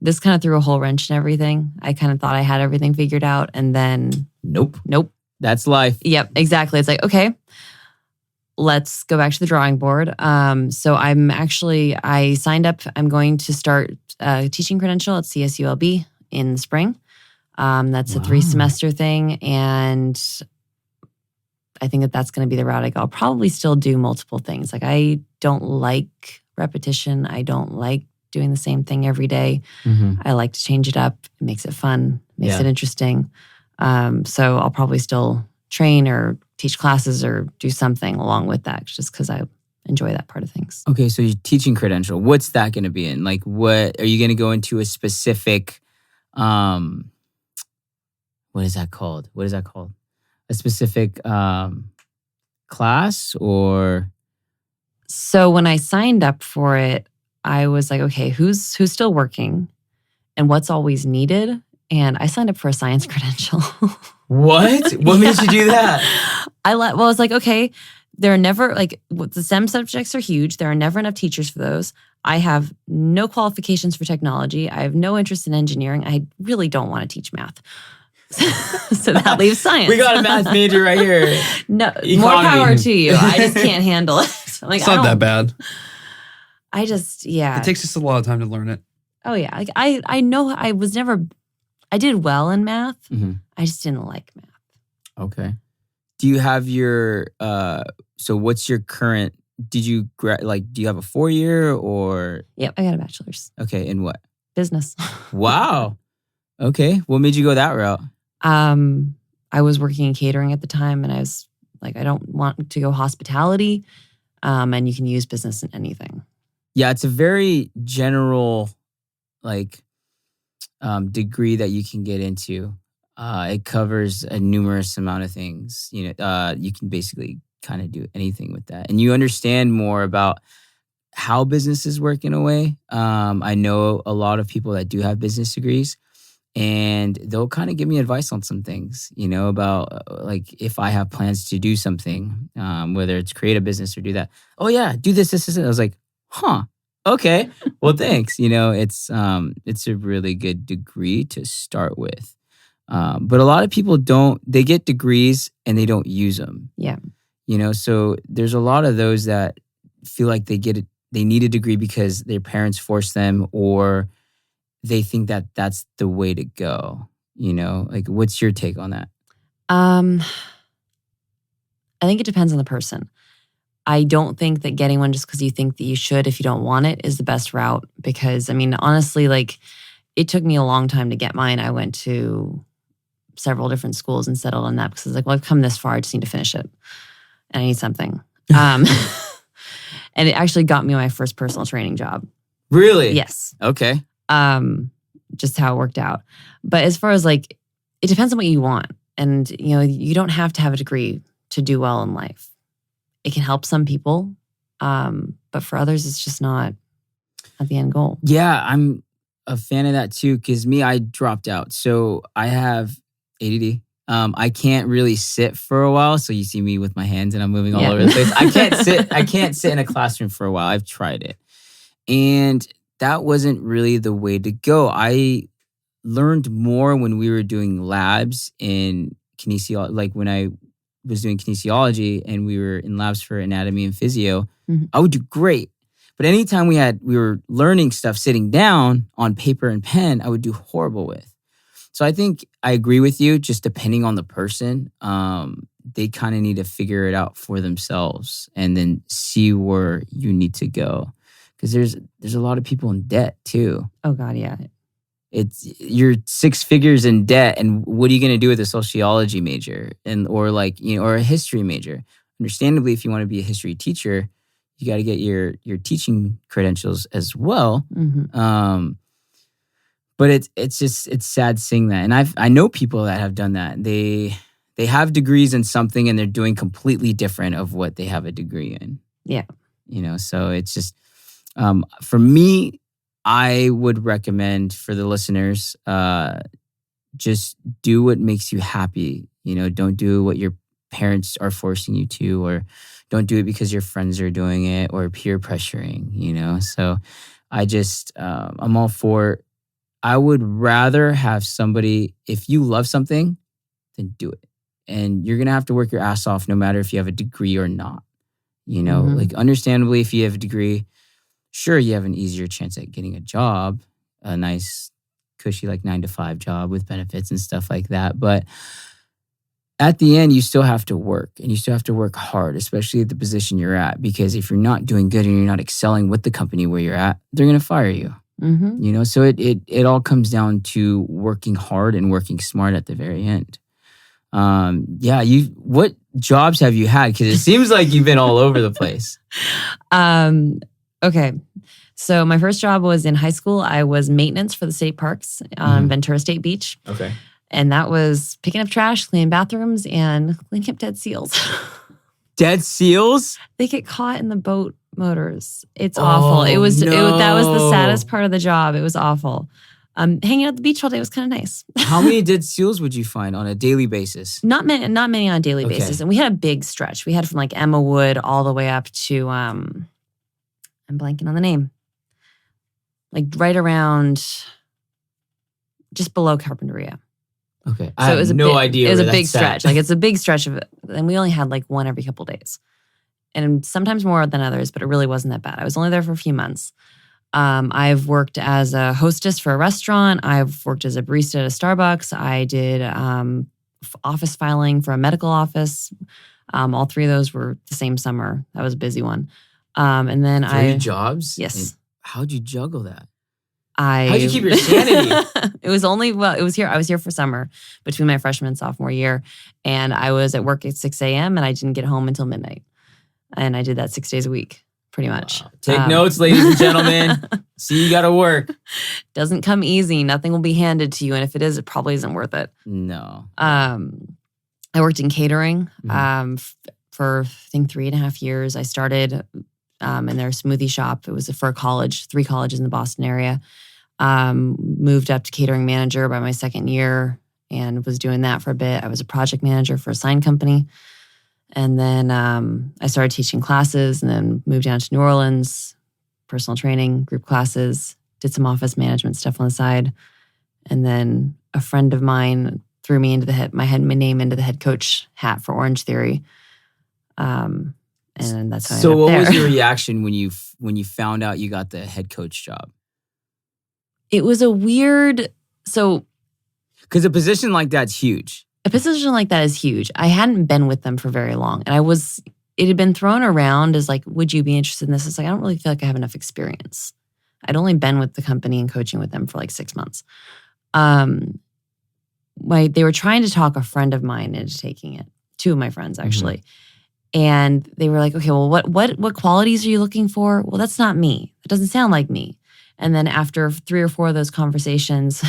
this kind of threw a whole wrench in everything. I kind of thought I had everything figured out, and then Nope. nope. That's life. Yep, exactly. It's like, okay, let's go back to the drawing board. So I signed up. I'm going to start a teaching credential at CSULB in the spring. That's a 3-semester thing, and I think that that's going to be the route I go. I'll probably still do multiple things. Like, I don't like repetition. I don't like doing the same thing every day. I like to change it up. It makes it fun, makes it interesting. So I'll probably still train or teach classes or do something along with that, just because I enjoy that part of things. Okay, so your teaching credential, what's that going to be in? Like, what are you going to go into a specific, what is that called? A specific class or? So when I signed up for it, I was like, okay, who's still working and what's always needed? And I signed up for a science credential. What? What made you do that? I was like, okay, there are never, like, the STEM subjects are huge. There are never enough teachers for those. I have no qualifications for technology. I have no interest in engineering. I really don't want to teach math. So that leaves science. We got a math major right here. No, Economy. More power to you. I just can't handle it. Like, It's not that bad. I just, yeah. It takes us a lot of time to learn it. Oh, yeah. Like, I know I did well in math. I just didn't like math. Okay. Do you have your, so what's your current, do you have a 4-year or? Yep, I got a bachelor's. Okay, in what? Business. Wow. Okay. What made you go that route? I was working in catering at the time, and I was like, I don't want to go hospitality, and you can use business in anything. Yeah, it's a very general, degree that you can get into. It covers a numerous amount of things. You can basically kind of do anything with that, and you understand more about how businesses work in a way. I know a lot of people that do have business degrees, and they'll kind of give me advice on some things, about if I have plans to do something, whether it's create a business or do that. Oh yeah, do this. I was like, huh. Okay. Well, thanks. It's a really good degree to start with. But a lot of people they get degrees and they don't use them. Yeah. So there's a lot of those that feel like they need a degree because their parents force them, or they think that that's the way to go. What's your take on that? I think it depends on the person. I don't think that getting one just because you think that you should if you don't want it is the best route, because, honestly, it took me a long time to get mine. I went to several different schools and settled on that because I was like, well, I've come this far. I just need to finish it. And I need something. And it actually got me my first personal training job. Really? Yes. Okay. Just how it worked out. But as far as it depends on what you want. And, you don't have to have a degree to do well in life. It can help some people, but for others, it's just not the end goal. Yeah, I'm a fan of that too, because I dropped out. So I have ADD. I can't really sit for a while. So you see me with my hands and I'm moving all over the place. I can't sit in a classroom for a while. I've tried it. And that wasn't really the way to go. I learned more when we were doing labs in kinesiology, when I was doing kinesiology and we were in labs for anatomy and physio. I would do great. But anytime we were learning stuff sitting down on paper and pen, I would do horrible with. So I think I agree with you, just depending on the person, they kind of need to figure it out for themselves and then see where you need to go. Because there's a lot of people in debt too. Oh God, yeah. You're 6 figures in debt, and what are you going to do with a sociology major or a history major? Understandably, if you want to be a history teacher, you got to get your teaching credentials as well. But it's sad seeing that, and I know people that have done that. They have degrees in something, and they're doing completely different of what they have a degree in. Yeah, so it's just for me. I would recommend for the listeners, just do what makes you happy. Don't do what your parents are forcing you to, or don't do it because your friends are doing it or peer pressuring, So I just, I'm all for I would rather have somebody, if you love something, then do it. And you're going to have to work your ass off no matter if you have a degree or not. You know, like understandably, if you have a degree, sure, you have an easier chance at getting a job, a nice, cushy, like 9-to-5 job with benefits and stuff like that. But at the end, you still have to work, and you still have to work hard, especially at the position you're at. Because if you're not doing good and you're not excelling with the company where you're at, they're going to fire you. You know, so it all comes down to working hard and working smart at the very end. What jobs have you had? Because it seems like you've been all over the place. Okay. So my first job was in high school. I was maintenance for the state parks on Ventura State Beach. Okay. And that was picking up trash, cleaning bathrooms, and cleaning up dead seals. Dead seals? They get caught in the boat motors. It's awful. That was the saddest part of the job. It was awful. Hanging out at the beach all day was kind of nice. How many dead seals would you find on a daily basis? Not many on a daily basis. And we had a big stretch. We had from like Emma Wood all the way up to, I'm blanking on the name. Like right around, just below Carpinteria. Okay. So I have no idea. It was a big stretch. Like it's a big stretch of it. And we only had like one every couple of days. And sometimes more than others, but it really wasn't that bad. I was only there for a few months. I've worked as a hostess for a restaurant. I've worked as a barista at a Starbucks. I did office filing for a medical office. All three of those were the same summer. That was a busy one. And then 3 jobs? Yes. And how'd you juggle that? How'd you keep your sanity? It was here. I was here for summer between my freshman and sophomore year. And I was at work at 6 a.m. and I didn't get home until midnight. And I did that 6 days a week, pretty much. Wow. Take notes, ladies and gentlemen. See, you got to work. Doesn't come easy. Nothing will be handed to you. And if it is, it probably isn't worth it. No. I worked in catering for, I think, 3.5 years. I started in their smoothie shop. It was for a college, 3 colleges in the Boston area. Moved up to catering manager by my second year and was doing that for a bit. I was a project manager for a sign company. And then I started teaching classes and then moved down to New Orleans, personal training, group classes, did some office management stuff on the side. And then a friend of mine threw me into my name into the head coach hat for Orangetheory. And that's how I ended up there. So what was your reaction when you found out you got the head coach job? It was a weird, because a position like that's huge. A position like that is huge. I hadn't been with them for very long. And it had been thrown around as like, would you be interested in this? It's like, I don't really feel like I have enough experience. I'd only been with the company and coaching with them for like 6 months. They were trying to talk a friend of mine into taking it. 2 of my friends, actually. And they were like, okay, well, what qualities are you looking for? Well, that's not me. It doesn't sound like me. And then after 3 or 4 of those conversations,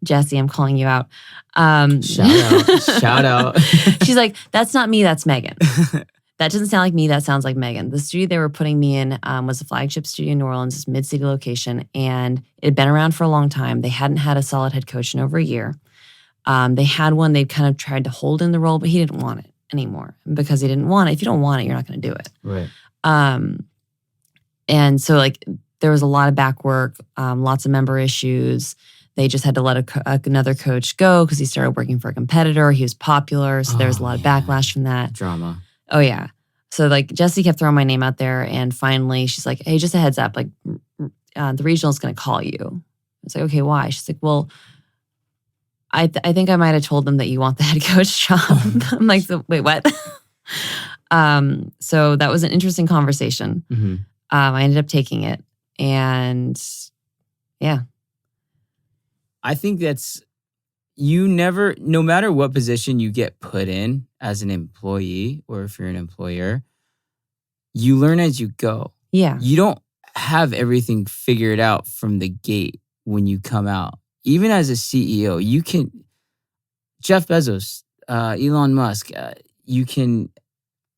Jesse, I'm calling you out. Shout out. She's like, that's not me, that's Meghan. That doesn't sound like me, that sounds like Meghan. The studio they were putting me in was a flagship studio in New Orleans, this mid-city location, and it had been around for a long time. They hadn't had a solid head coach in over a year. They had one, they kind of tried to hold in the role, but he didn't want it anymore. And because he didn't want it, if you don't want it, you're not going to do it. Right. And so like there was a lot of back work, lots of member issues. They just had to let another coach go because he started working for a competitor. He was popular, so there was a lot of backlash from that. Drama. Oh, yeah. So, like, Jessie kept throwing my name out there, and finally she's like, hey, just a heads up, like, the regional's going to call you. I was like, okay, why? She's like, well, I think I might have told them that you want the head coach job. I'm like, wait, what? So that was an interesting conversation. I ended up taking it, and yeah. I think that's, no matter what position you get put in as an employee or if you're an employer, you learn as you go. Yeah. You don't have everything figured out from the gate when you come out. Even as a CEO, you can, Jeff Bezos, Elon Musk, you can,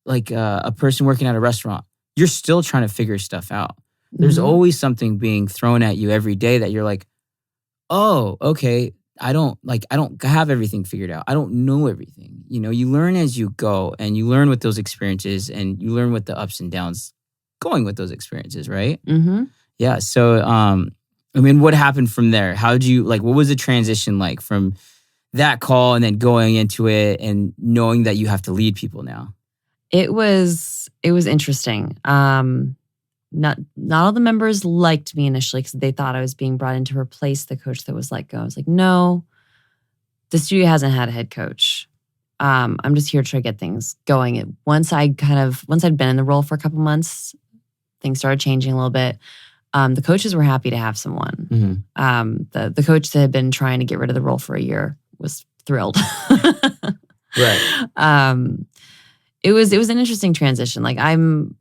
like a person working at a restaurant, you're still trying to figure stuff out. There's always something being thrown at you every day that you're like, oh, okay, I don't have everything figured out. I don't know everything. You know, you learn as you go and you learn with those experiences and you learn with the ups and downs going with those experiences, right? Yeah. So I mean, what happened from there? How did you, like, what was the transition like from that call and then going into it and knowing that you have to lead people now? It was interesting. Not all the members liked me initially because they thought I was being brought in to replace the coach that was let go. I was like, no, the studio hasn't had a head coach. I'm just here to try to get things going. Once I'd been in the role for a couple months, things started changing a little bit. The coaches were happy to have someone. Mm-hmm. The coach that had been trying to get rid of the role for a year was thrilled. Right. It was an interesting transition. Like I'm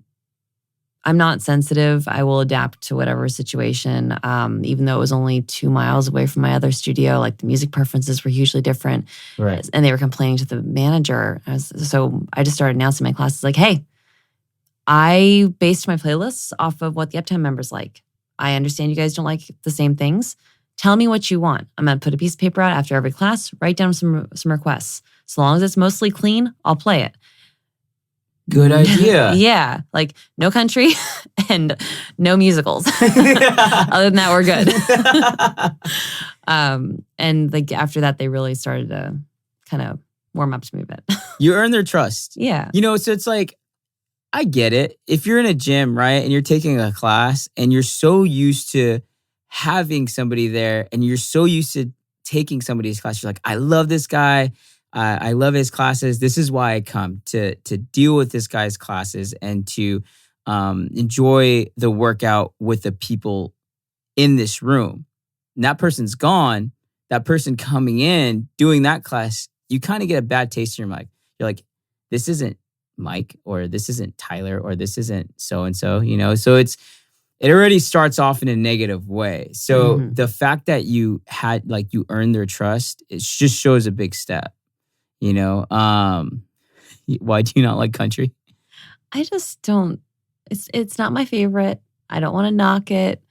not sensitive. I will adapt to whatever situation. Even though it was only 2 miles away from my other studio, like the music preferences were hugely different. Right. And they were complaining to the manager. So I just started announcing my classes like, hey, I based my playlists off of what the Uptown members like. I understand you guys don't like the same things. Tell me what you want. I'm going to put a piece of paper out after every class, write down some requests. So long as it's mostly clean, I'll play it. Good idea. Yeah. Like no country and no musicals. Other than that, we're good. And like after that, they really started to kind of warm up to me a bit. You earn their trust. Yeah. So it's like, I get it. If you're in a gym, right, and you're taking a class and you're so used to having somebody there and you're so used to taking somebody's class, you're like, I love this guy. I love his classes. This is why I come to deal with this guy's classes and to enjoy the workout with the people in this room. And that person's gone. That person coming in, doing that class, you kind of get a bad taste in your mouth. You're like, this isn't Mike, or this isn't Tyler, or this isn't so-and-so, So it already starts off in a negative way. So the fact that you earned their trust, it just shows a big step. Why do you not like country? I just don't. It's not my favorite. I don't want to knock it.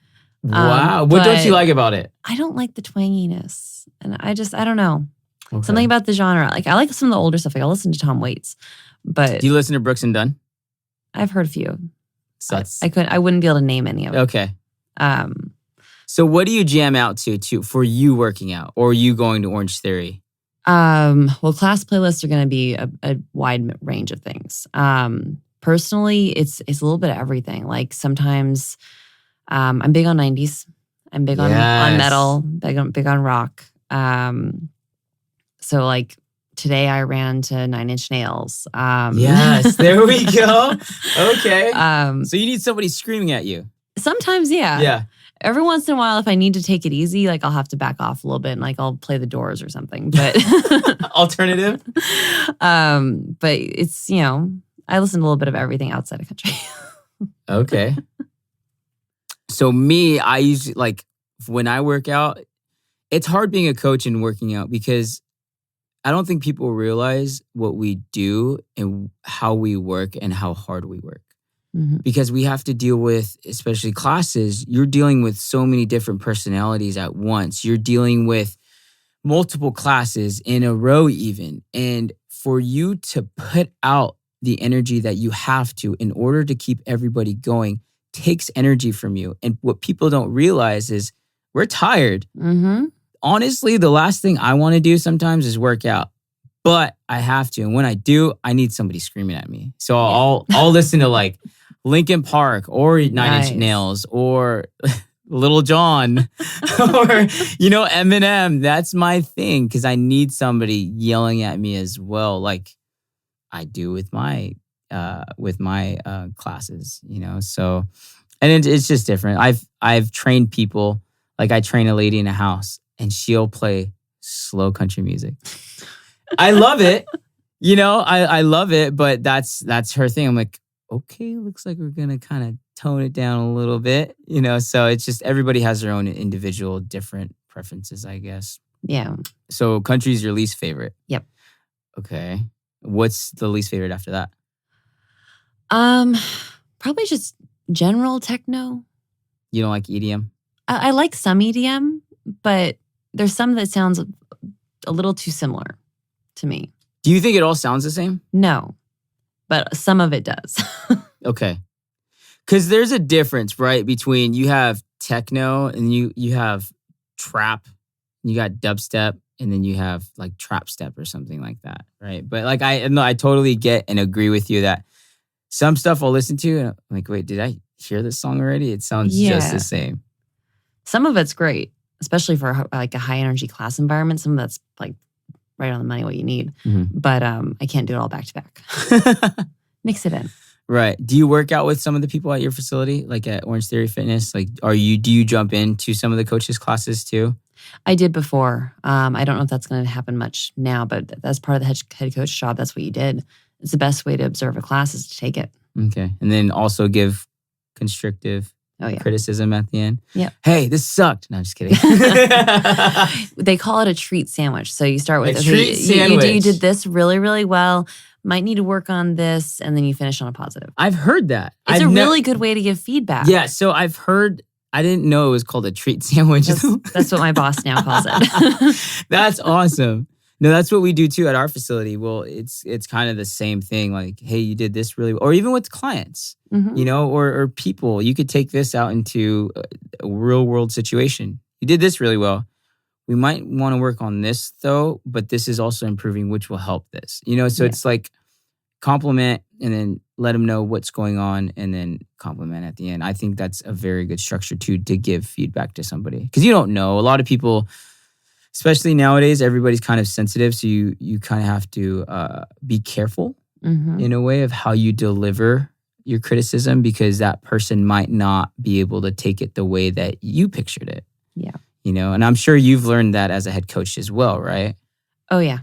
Wow. What don't you like about it? I don't like the twanginess. And I don't know. Okay. Something about the genre. Like I like some of the older stuff. Like I listen to Tom Waits. But do you listen to Brooks and Dunn? I've heard a few. So I wouldn't be able to name any of it. Okay. So what do you jam out to for you working out or you going to Orangetheory? Well, class playlists are going to be a wide range of things. Personally, it's a little bit of everything. Like sometimes I'm big on 90s. I'm big on metal, big on rock. So like today I ran to 9 Inch Nails. Yes, there we go. Okay. So you need somebody screaming at you. Sometimes, yeah. Yeah. Every once in a while, if I need to take it easy, like I'll have to back off a little bit and like I'll play the Doors or something. But alternative. But it's, I listen to a little bit of everything outside of country. Okay. So me, I usually like when I work out, it's hard being a coach and working out because I don't think people realize what we do and how we work and how hard we work. Mm-hmm. Because we have to deal with, especially classes, you're dealing with so many different personalities at once. You're dealing with multiple classes in a row even. And for you to put out the energy that you have to in order to keep everybody going takes energy from you. And what people don't realize is we're tired. Mm-hmm. Honestly, the last thing I want to do sometimes is work out. But I have to. And when I do, I need somebody screaming at me. So I'll listen to like Linkin Park or 9 Inch Nails or Little John or, Eminem. That's my thing because I need somebody yelling at me as well, like I do with my classes, So, and it's just different. I've trained people, like I train a lady in a house and she'll play slow country music. I love it. I love it, but that's her thing. I'm like, okay, looks like we're going to kind of tone it down a little bit, so it's just everybody has their own individual different preferences, I guess. Yeah. So country's your least favorite? Yep. Okay. What's the least favorite after that? Probably just general techno. You don't like EDM? I like some EDM, but there's some that sounds a little too similar to me. Do you think it all sounds the same? No, but some of it does. Okay. Because there's a difference, right, between you have techno, and you have trap, you got dubstep, and then you have like trap step or something like that, right? But like I totally get and agree with you that some stuff I'll listen to and I'm like, wait, did I hear this song already? It sounds just the same. Some of it's great, especially for like a high energy class environment. Some of that's like right on the money what you need. Mm-hmm. But I can't do it all back to back. Mix it in. Right. Do you work out with some of the people at your facility, like at Orangetheory Fitness? Like, do you jump into some of the coaches' classes too? I did before. I don't know if that's going to happen much now, but that's part of the head coach job. That's what you did. It's the best way to observe a class is to take it. Okay. And then also give constructive criticism at the end. Yeah. Hey, this sucked. No, I'm just kidding. They call it a treat sandwich. So you start with, sandwich. You did this really, really well. Might need to work on this. And then you finish on a positive. I've heard that. It's a really good way to give feedback. Yeah. So I've heard, I didn't know it was called a treat sandwich. That's what my boss now calls it. That's awesome. No, that's what we do too at our facility. Well, it's kind of the same thing. Like, hey, you did this really well. Or even with clients, you know, or people. You could take this out into a real world situation. You did this really well. We might want to work on this though, but this is also improving, which will help this. You know, so it's like compliment and then let them know what's going on and then compliment at the end. I think that's a very good structure too, to give feedback to somebody. Because you don't know. A lot of people, especially nowadays, everybody's kind of sensitive. So you kind of have to be careful in a way of how you deliver your criticism, because that person might not be able to take it the way that you pictured it. Yeah. You know, and I'm sure you've learned that as a head coach as well, right? Oh, yeah.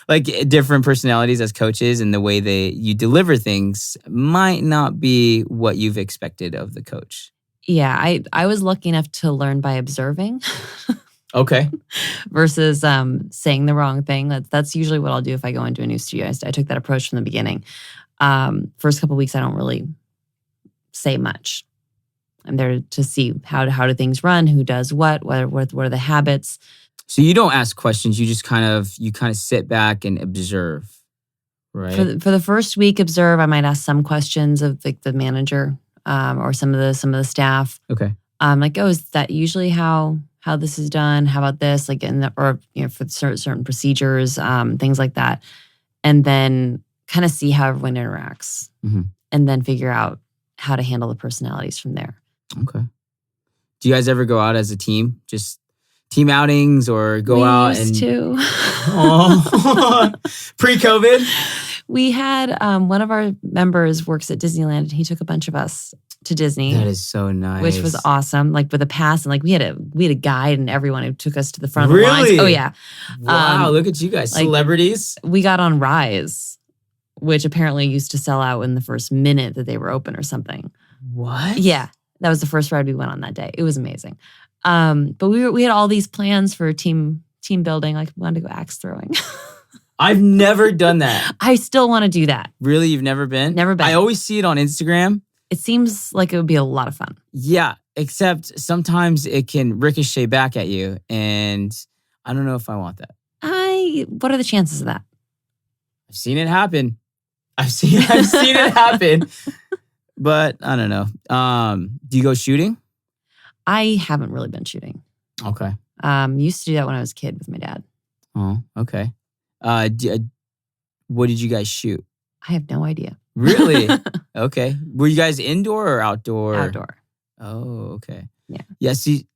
Like different personalities as coaches and the way you deliver things might not be what you've expected of the coach. Yeah, I was lucky enough to learn by observing. Okay. Versus saying the wrong thing. That's usually what I'll do if I go into a new studio. I took that approach from the beginning. First couple of weeks, I don't really say much. I'm there to see how do things run, who does what are the habits. So you don't ask questions. You just kind of sit back and observe, right? For the first week, observe. I might ask some questions of like the manager or some of the staff. Okay. Like, oh, is that usually how this is done? How about this? Like, or for certain procedures, things like that, and then kind of see how everyone interacts, and then figure out how to handle the personalities from there. Okay. Do you guys ever go out as a team? Just team outings or go out used to. Pre-COVID? We had one of our members works at Disneyland, and he took a bunch of us to Disney. That is so nice. Which was awesome. Like with a pass, and like we had a guide and everyone who took us to the front of really? the lines. Oh yeah. Wow, look at you guys. Like, celebrities. We got on Rise, which apparently used to sell out in the first minute that they were open or something. What? Yeah. That was the first ride we went on that day. It was amazing. But we had all these plans for team building. Like we wanted to go axe throwing. I've never done that. I still want to do that. Really? You've never been? Never been. I always see it on Instagram. It seems like it would be a lot of fun. Yeah, except sometimes it can ricochet back at you. And I don't know if I want that. What are the chances of that? I've seen it happen. I've seen it happen. But I don't know. Do you go shooting? I haven't really been shooting. Okay. Used to do that when I was a kid with my dad. Oh, okay. What did you guys shoot? I have no idea. Really? Okay. Were you guys indoor or outdoor? Outdoor. Oh, okay. Yeah. Yeah, see,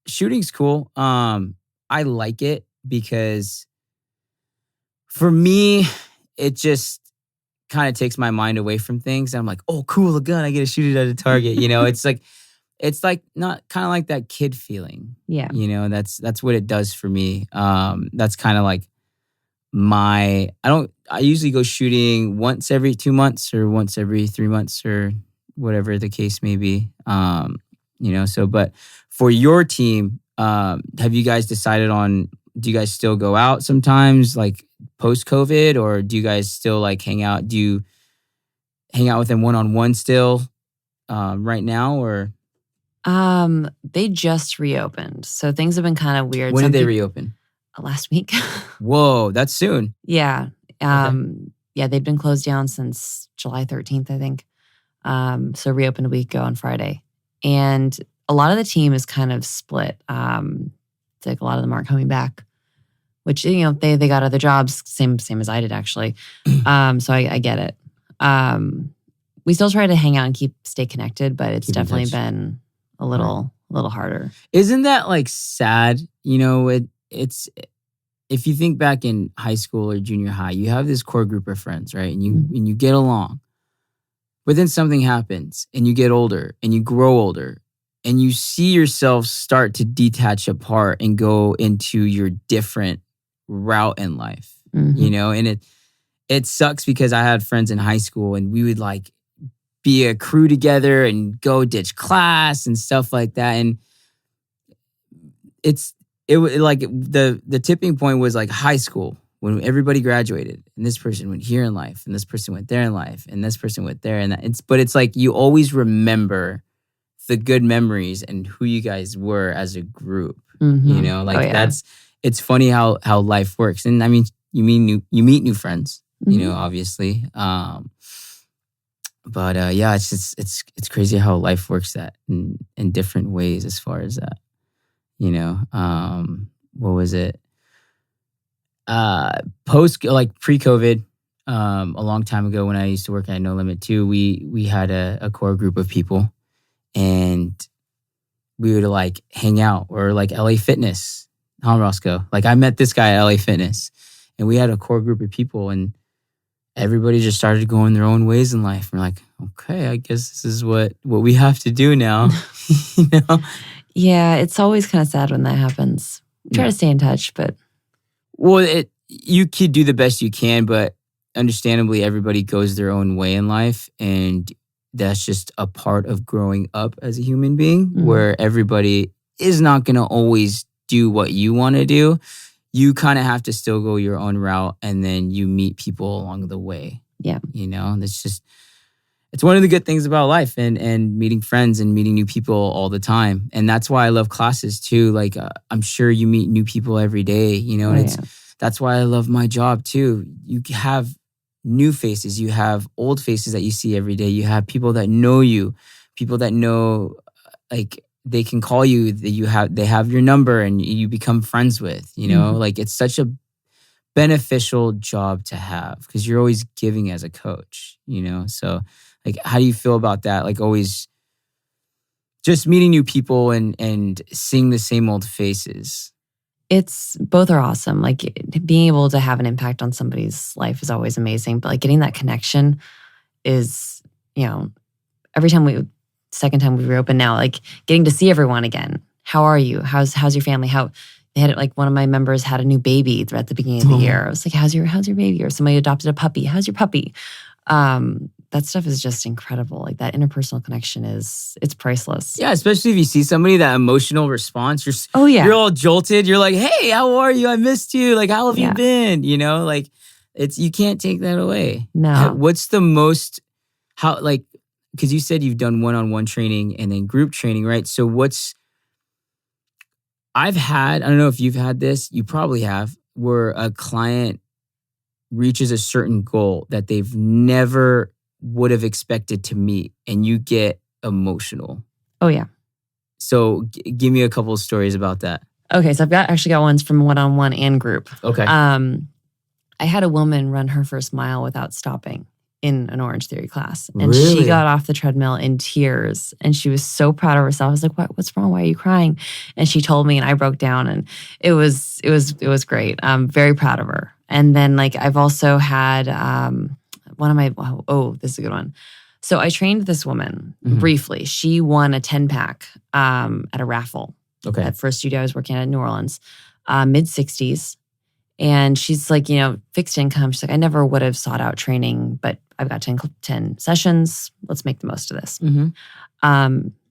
shooting's cool. I like it because for me, it just kind of takes my mind away from things. I'm like, oh, cool, a gun. I get to shoot it at a target. You know, it's like not kind of like that kid feeling. Yeah. You know, that's what it does for me. That's kind of like I usually go shooting once every 2 months or once every 3 months or whatever the case may be. You know, so, but for your team, have you guys decided on, do you guys still go out sometimes like post-COVID, or do you guys still like hang out? Do you hang out with them one-on-one still right now, or? They just reopened. So things have been kind of weird. When did they reopen? Last week. Whoa, that's soon. Yeah. Okay. Yeah, they've been closed down since July 13th, I think. So reopened a week ago on Friday. And a lot of the team is kind of split. It's like a lot of them aren't coming back, which, you know, they got other jobs, same as I did actually. So I get it. We still try to hang out and stay connected, but it's definitely been a little harder. Isn't that like sad? You know, it's if you think back in high school or junior high, you have this core group of friends, right? And you get along. But then something happens and you get older and you grow older and you see yourself start to detach apart and go into your different route in life, you know? And it sucks because I had friends in high school and we would like be a crew together and go ditch class and stuff like that. And it was like the tipping point was like high school when everybody graduated and this person went here in life and this person went there in life and this person went there and that. But it's like you always remember the good memories and who you guys were as a group. You know, like it's funny how life works. And I mean, you meet new friends, you know, obviously. But yeah, it's crazy how life works that in different ways as far as that. You know, what was it? Pre-COVID, a long time ago when I used to work at No Limit too, we had a core group of people and we would like hang out or like LA Fitness, Roscoe. Like I met this guy at LA Fitness and we had a core group of people and everybody just started going their own ways in life. We're like, okay, I guess this is what we have to do now. You know? Yeah, it's always kind of sad when that happens. Try to stay in touch, but... Well, you could do the best you can, but understandably, everybody goes their own way in life. And that's just a part of growing up as a human being, where everybody is not going to always do what you want to do. You kind of have to still go your own route, and then you meet people along the way. Yeah. You know, it's one of the good things about life and meeting friends and meeting new people all the time. And that's why I love classes too. Like I'm sure you meet new people every day, you know, and that's why I love my job too. You have new faces, you have old faces that you see every day. You have people that know you, people that know, like they can call you, they have your number and you become friends with, you know, like it's such a beneficial job to have because you're always giving as a coach, you know? So like, how do you feel about that? Like always just meeting new people and seeing the same old faces. Both are awesome. Like being able to have an impact on somebody's life is always amazing. But like getting that connection is, you know, second time we reopened now, like getting to see everyone again. How are you? How's your family? They had like one of my members had a new baby at the beginning of the year. I was like, how's your baby? Or somebody adopted a puppy. How's your puppy? That stuff is just incredible. Like that interpersonal connection it's priceless. Yeah, especially if you see somebody, that emotional response. You're all jolted. You're like, hey, how are you? I missed you. Like, how have you been? You know, like you can't take that away. No. What's the most, because you said you've done one-on-one training and then group training, right? So I don't know if you've had this, you probably have, where a client reaches a certain goal that they've never would have expected to meet and you get emotional. Oh, yeah. So give me a couple of stories about that. Okay, so I've actually got ones from one-on-one and group. Okay. I had a woman run her first mile without stopping in an Orangetheory class. And Really? She got off the treadmill in tears and she was so proud of herself. I was like, what's wrong? Why are you crying? And she told me and I broke down and it was great. I'm very proud of her. And then like I've also had this is a good one. So I trained this woman briefly. She won a 10-pack at a raffle. Okay. At first studio I was working at in New Orleans, mid-60s. And she's like, you know, fixed income. She's like, I never would have sought out training, but I've got 10 sessions. Let's make the most of this.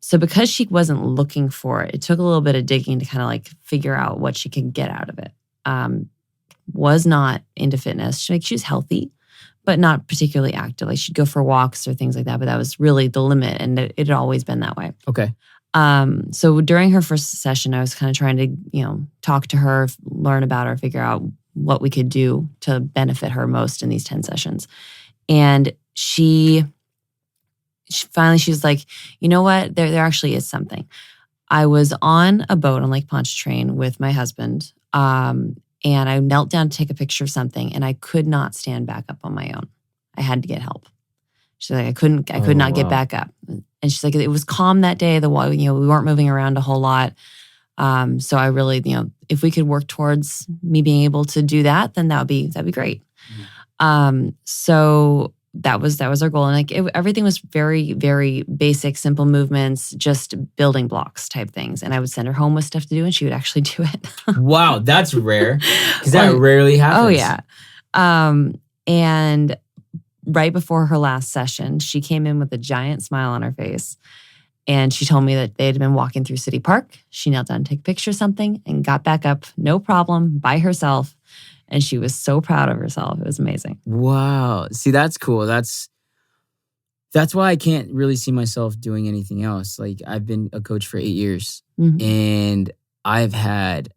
So because she wasn't looking for it, it took a little bit of digging to kind of like figure out what she could get out of it. Was not into fitness. She was healthy, but not particularly active. Like she'd go for walks or things like that, but that was really the limit. And it had always been that way. Okay. So during her first session, I was kind of trying to, you know, talk to her, learn about her, figure out what we could do to benefit her most in these 10 sessions. And she she was like, you know what? There actually is something. I was on a boat on Lake Pontchartrain with my husband, and I knelt down to take a picture of something, and I could not stand back up on my own. I had to get help. She's like, I could not get back up. And she's like, it was calm that day. We weren't moving around a whole lot. So I really, if we could work towards me being able to do that, then that'd be great. So that was our goal. And everything was very, very basic, simple movements, just building blocks type things. And I would send her home with stuff to do and she would actually do it. Wow, that's rare. Because that rarely happens. Oh, yeah. And right before her last session, she came in with a giant smile on her face. And she told me that they had been walking through City Park. She knelt down to take a picture of something and got back up, no problem, by herself. And she was so proud of herself. It was amazing. Wow. See, that's cool. That's why I can't really see myself doing anything else. Like, I've been a coach for 8 years, and I've had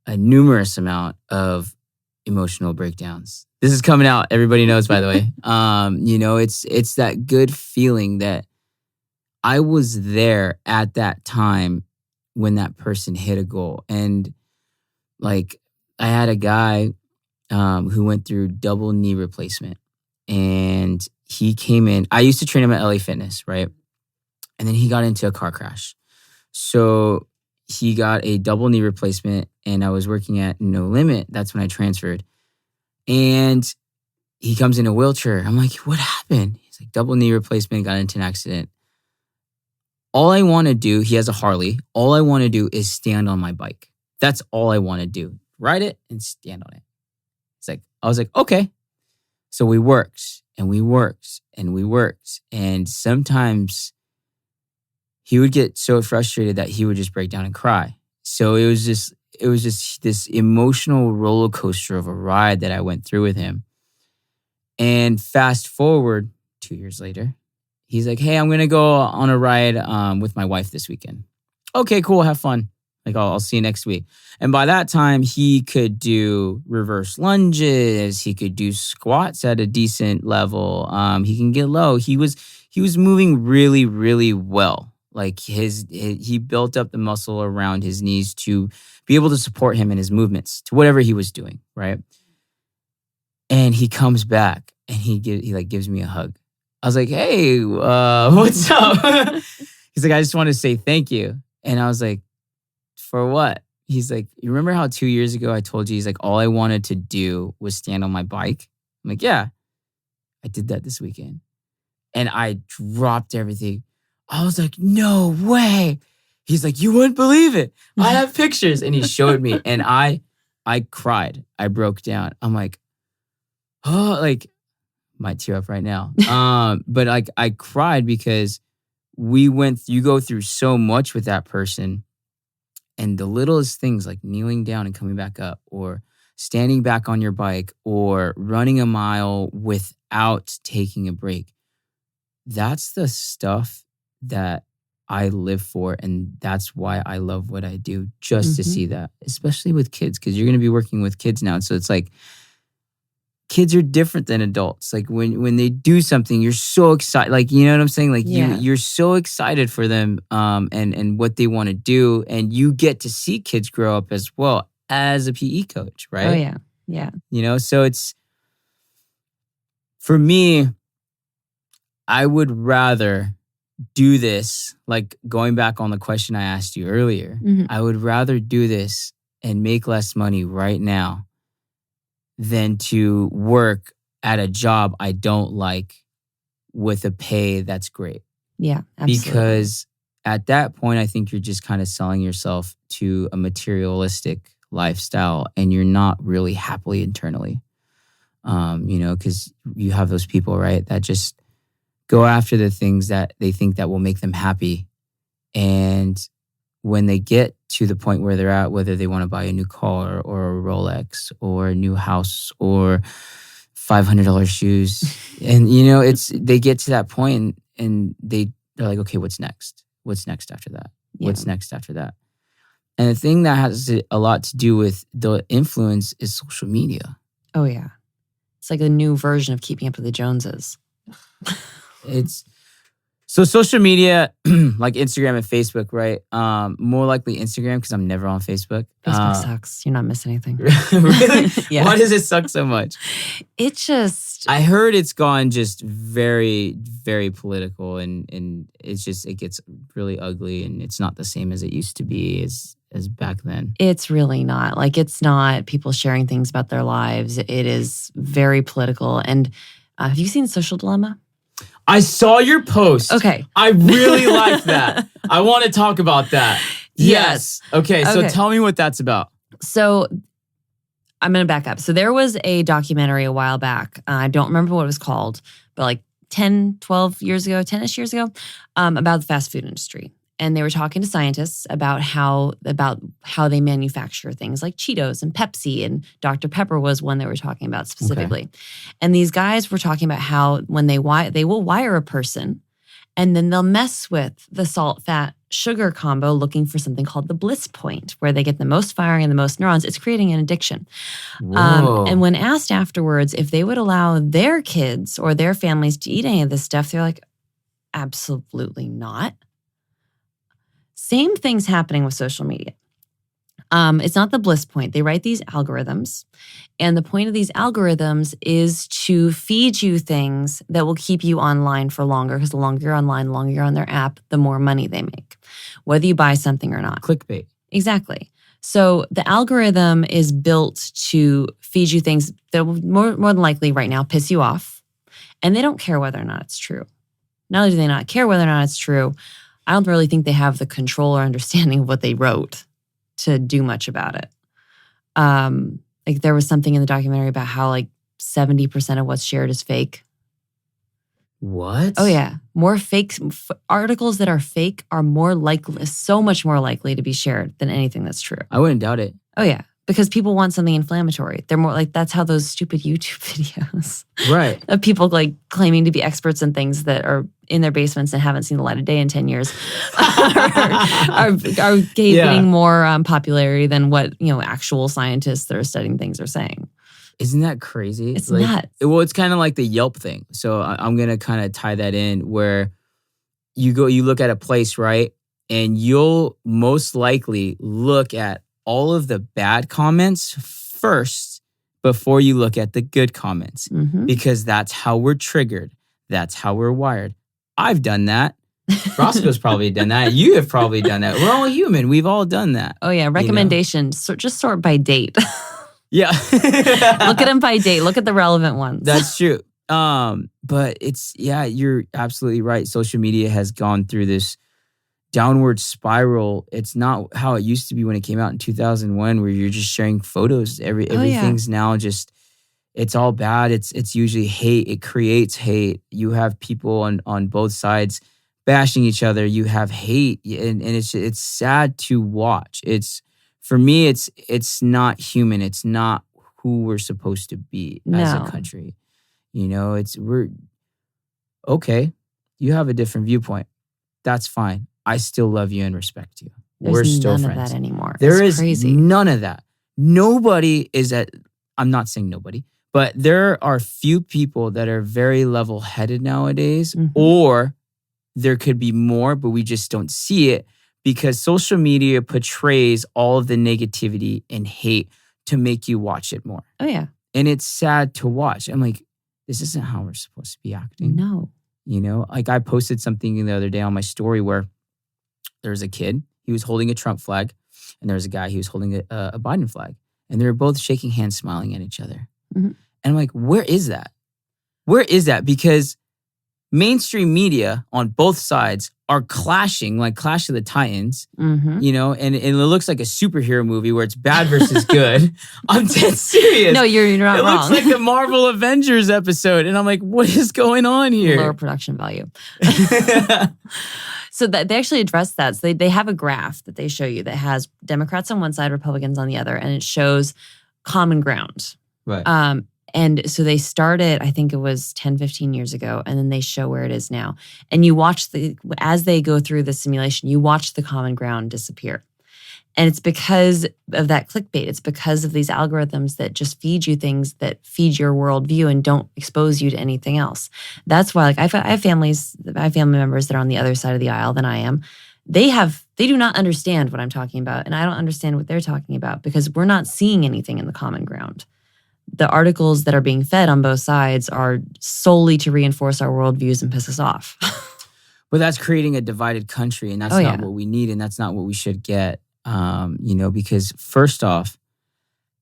a numerous amount of emotional breakdowns. This is coming out. Everybody knows, by the way. It's that good feeling that I was there at that time when that person hit a goal. And like, I had a guy who went through double knee replacement, and he came in. I used to train him at LA Fitness, right? And then he got into a car crash. So he got a double knee replacement, and I was working at No Limit. That's when I transferred. And he comes in a wheelchair. I'm like, what happened? He's like, double knee replacement, got into an accident. All I want to do, he has a Harley. All I want to do is stand on my bike. That's all I want to do. Ride it and stand on it. I was like, okay. So we worked and we worked and we worked. And sometimes he would get so frustrated that he would just break down and cry. So it was just this emotional roller coaster of a ride that I went through with him. And fast forward 2 years later, he's like, hey, I'm going to go on a ride with my wife this weekend. Okay, cool. Have fun. Like, I'll see you next week. And by that time, he could do reverse lunges. He could do squats at a decent level. He can get low. He was moving really, really well. Like, he built up the muscle around his knees to be able to support him in his movements to whatever he was doing, right? And he comes back and he gives me a hug. I was like, hey, what's up? He's like, I just want to say thank you. And I was like, for what? He's like, you remember how 2 years ago I told you, he's like, all I wanted to do was stand on my bike? I'm like, yeah, I did that this weekend. And I dropped everything. I was like, no way. He's like, you wouldn't believe it. I have pictures. And he showed me. And I cried. I broke down. I'm like, oh, like, might tear up right now. But like, I cried because you go through so much with that person. And the littlest things like kneeling down and coming back up, or standing back on your bike, or running a mile without taking a break. That's the stuff that I live for. And that's why I love what I do, just to see that, especially with kids, because you're going to be working with kids now. So it's like, kids are different than adults. Like when they do something, you're so excited. Like, you know what I'm saying? Like you're so excited for them and what they want to do. And you get to see kids grow up as well as a PE coach, right? Oh, yeah. Yeah. You know, so it's, for me, I would rather do this, like going back on the question I asked you earlier, I would rather do this and make less money right now than to work at a job I don't like with a pay that's great. Yeah, absolutely. Because at that point, I think you're just kind of selling yourself to a materialistic lifestyle, and you're not really happily internally. Because you have those people, right, that just go after the things that they think that will make them happy. And when they get to the point where they're at, whether they want to buy a new car or a Rolex or a new house or $500 shoes, and they get to that point and they're like, okay, what's next? What's next after that? Yeah. What's next after that? And the thing that has a lot to do with the influence is social media. Oh yeah, it's like a new version of Keeping Up with the Joneses. It's So social media, like Instagram and Facebook, right? More likely Instagram because I'm never on Facebook. Facebook sucks. You're not missing anything. Really? Yeah. Why does it suck so much? It just... I heard it's gone just very, very political, and it's just, it gets really ugly, and it's not the same as it used to be as back then. It's really not. Like, it's not people sharing things about their lives. It is very political. And have you seen Social Dilemma? I saw your post. Okay. I really like that. I want to talk about that. Yes. Okay, so tell me what that's about. So I'm going to back up. So there was a documentary a while back. I don't remember what it was called, but like 10-ish years ago, about the fast food industry. And they were talking to scientists about how they manufacture things like Cheetos and Pepsi, and Dr. Pepper was one they were talking about specifically. Okay. And these guys were talking about how when they will wire a person, and then they'll mess with the salt, fat, sugar combo looking for something called the bliss point, where they get the most firing and the most neurons. It's creating an addiction. And when asked afterwards if they would allow their kids or their families to eat any of this stuff, they're like, absolutely not. Same thing's happening with social media. It's not the bliss point. They write these algorithms, and the point of these algorithms is to feed you things that will keep you online for longer, because the longer you're online, the longer you're on their app, the more money they make, whether you buy something or not. Clickbait. Exactly. So the algorithm is built to feed you things that will more than likely right now piss you off, and they don't care whether or not it's true. Not only do they not care whether or not it's true, I don't really think they have the control or understanding of what they wrote to do much about it. Like there was something in the documentary about how like 70% of what's shared is fake. What? Oh yeah. More fake articles that are fake are more likely, so much more likely to be shared than anything that's true. I wouldn't doubt it. Oh yeah. Because people want something inflammatory. They're more like, that's how those stupid YouTube videos. Right. Of people like claiming to be experts in things that are in their basements and haven't seen the light of day in 10 years are getting more popularity than what, actual scientists that are studying things are saying. Isn't that crazy? It's nuts. Well, it's kind of like the Yelp thing. So I'm going to kind of tie that in where you look at a place, right? And you'll most likely look at all of the bad comments first before you look at the good comments, because that's how we're triggered. That's how we're wired. I've done that. Roscoe's probably done that. You have probably done that. We're all human. We've all done that. Oh yeah. Recommendations. So just sort by date. Yeah. Look at them by date. Look at the relevant ones. That's true. But you're absolutely right. Social media has gone through this downward spiral. It's not how it used to be when it came out in 2001, where you're just sharing photos. Everything's now just, it's all bad. It's usually hate. It creates hate. You have people on both sides bashing each other. You have hate, and it's sad to watch. For me, it's not human. It's not who we're supposed to be as a country. We're okay. You have a different viewpoint. That's fine. I still love you and respect you. We're still friends. There's none of that anymore. There is crazy. None of that. Nobody is I'm not saying nobody, but there are few people that are very level-headed nowadays, or there could be more, but we just don't see it because social media portrays all of the negativity and hate to make you watch it more. Oh, yeah. And it's sad to watch. I'm like, this isn't how we're supposed to be acting. No. Like I posted something the other day on my story where there's a kid, he was holding a Trump flag, and there was a guy, he was holding a Biden flag. And they were both shaking hands, smiling at each other. And I'm like, where is that? Where is that? Because mainstream media on both sides are clashing, like Clash of the Titans, and it looks like a superhero movie where it's bad versus good. I'm dead serious. No, you're not wrong. It looks like the Marvel Avengers episode. And I'm like, what is going on here? Lower production value. So that they actually address that. So they have a graph that they show you that has Democrats on one side, Republicans on the other, and it shows common ground. Right. And so they started, I think it was 10, 15 years ago, and then they show where it is now. And you watch as they go through the simulation, you watch the common ground disappear. And it's because of that clickbait. It's because of these algorithms that just feed you things that feed your worldview and don't expose you to anything else. That's why, like, I have family members that are on the other side of the aisle than I am. They do not understand what I'm talking about, and I don't understand what they're talking about because we're not seeing anything in the common ground. The articles that are being fed on both sides are solely to reinforce our worldviews and piss us off. But that's creating a divided country, and that's not what we need, and that's not what we should get. Because first off,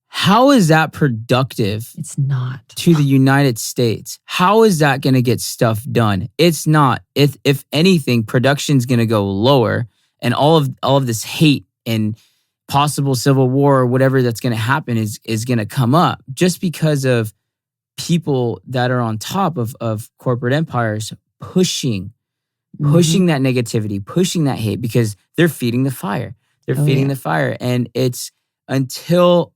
how is that productive? It's not. To the United States. How is that going to get stuff done? It's not. If anything, production's going to go lower, and all of this hate and possible civil war or whatever that's going to happen is going to come up just because of people that are on top of corporate empires pushing that negativity, pushing that hate because they're feeding the fire. They're feeding the fire. And it's until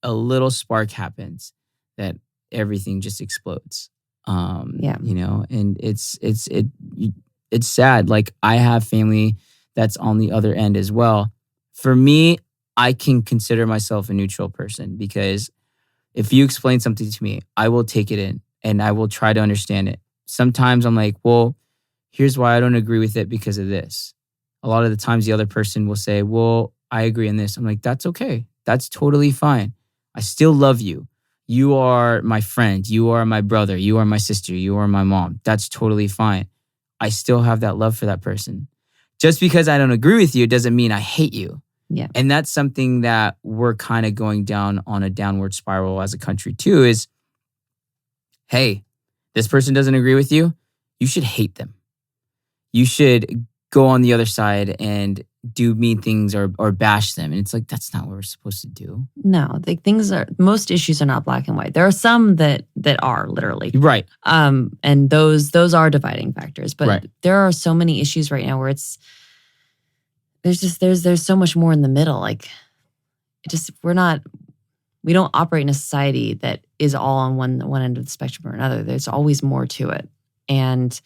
a little spark happens that everything just explodes. And it's sad. Like, I have family that's on the other end as well. For me, I can consider myself a neutral person because if you explain something to me, I will take it in and I will try to understand it. Sometimes I'm like, well, here's why I don't agree with it because of this. A lot of the times the other person will say, well, I agree on this. I'm like, that's okay. That's totally fine. I still love you. You are my friend. You are my brother. You are my sister. You are my mom. That's totally fine. I still have that love for that person. Just because I don't agree with you doesn't mean I hate you. Yeah. And that's something that we're kind of going down on a downward spiral as a country too is, hey, this person doesn't agree with you. You should hate them. You should go on the other side and do mean things or bash them. And it's like, that's not what we're supposed to do. No, most issues are not black and white. There are some that are literally. Right. And those are dividing factors. But there are so many issues right now where there's so much more in the middle. Like, we don't operate in a society that is all on one end of the spectrum or another. There's always more to it. And,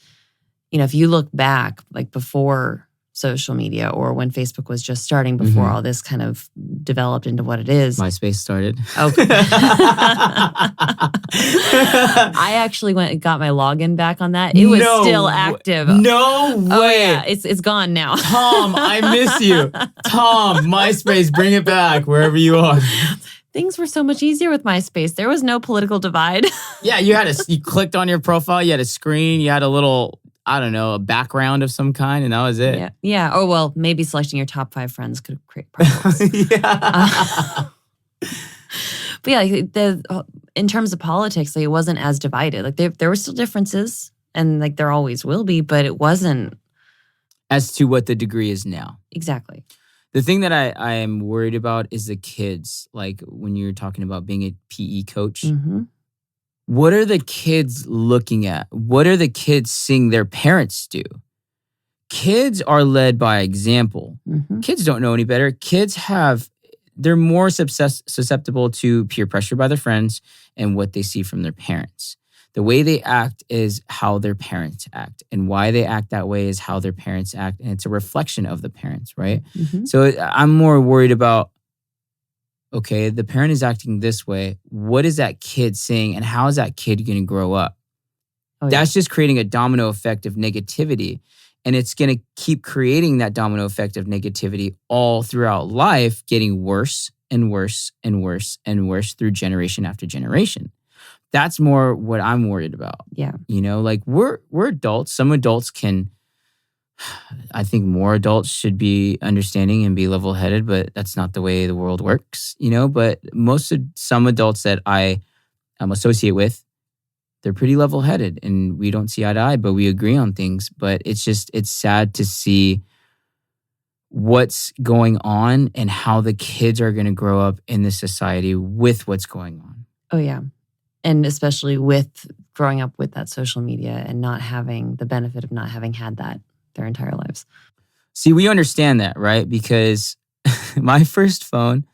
if you look back, like before social media or when Facebook was just starting, before all this kind of developed into what it is. MySpace started. Okay. I actually went and got my login back on that. It was still active. No way. Oh, yeah. It's gone now. Tom, I miss you. Tom, MySpace, bring it back wherever you are. Things were so much easier with MySpace. There was no political divide. Yeah, you clicked on your profile, you had a screen, you had a little, I don't know, a background of some kind, and that was it. Yeah. Oh, well, maybe selecting your top 5 friends could create problems. But yeah, in terms of politics, like, it wasn't as divided. Like, there were still differences, and like there always will be, but it wasn't as to what the degree is now. Exactly. The thing that I am worried about is the kids. Like, when you're talking about being a PE coach, what are the kids looking at? What are the kids seeing their parents do? Kids are led by example. Kids don't know any better. They're more susceptible to peer pressure by their friends and what they see from their parents. The way they act is how their parents act. And why they act that way is how their parents act. And it's a reflection of the parents, right? So I'm more worried about, okay, the parent is acting this way. What is that kid saying? And how is that kid going to grow up? That's just creating a domino effect of negativity. And it's going to keep creating that domino effect of negativity all throughout life, getting worse and worse and worse and worse through generation after generation. That's more what I'm worried about. Yeah. Like, we're adults. Some adults I think more adults should be understanding and be level-headed, but that's not the way the world works, But some adults that I associate with, they're pretty level-headed, and we don't see eye to eye, but we agree on things. But it's sad to see what's going on and how the kids are going to grow up in this society with what's going on. Oh, yeah. And especially with growing up with that social media and not having the benefit of not having had that their entire lives. See, we understand that, right? Because my first phone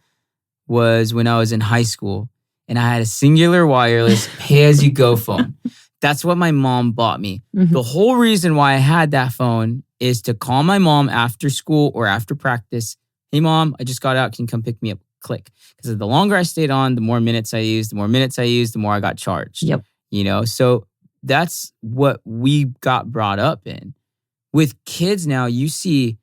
was when I was in high school, and I had a singular wireless pay-as-you-go phone. That's what my mom bought me. The whole reason why I had that phone is to call my mom after school or after practice. Hey, mom, I just got out. Can you come pick me up? Click. Because the longer I stayed on, the more minutes I used. The more minutes I used, the more I got charged. Yep. So that's what we got brought up in. With kids now, you see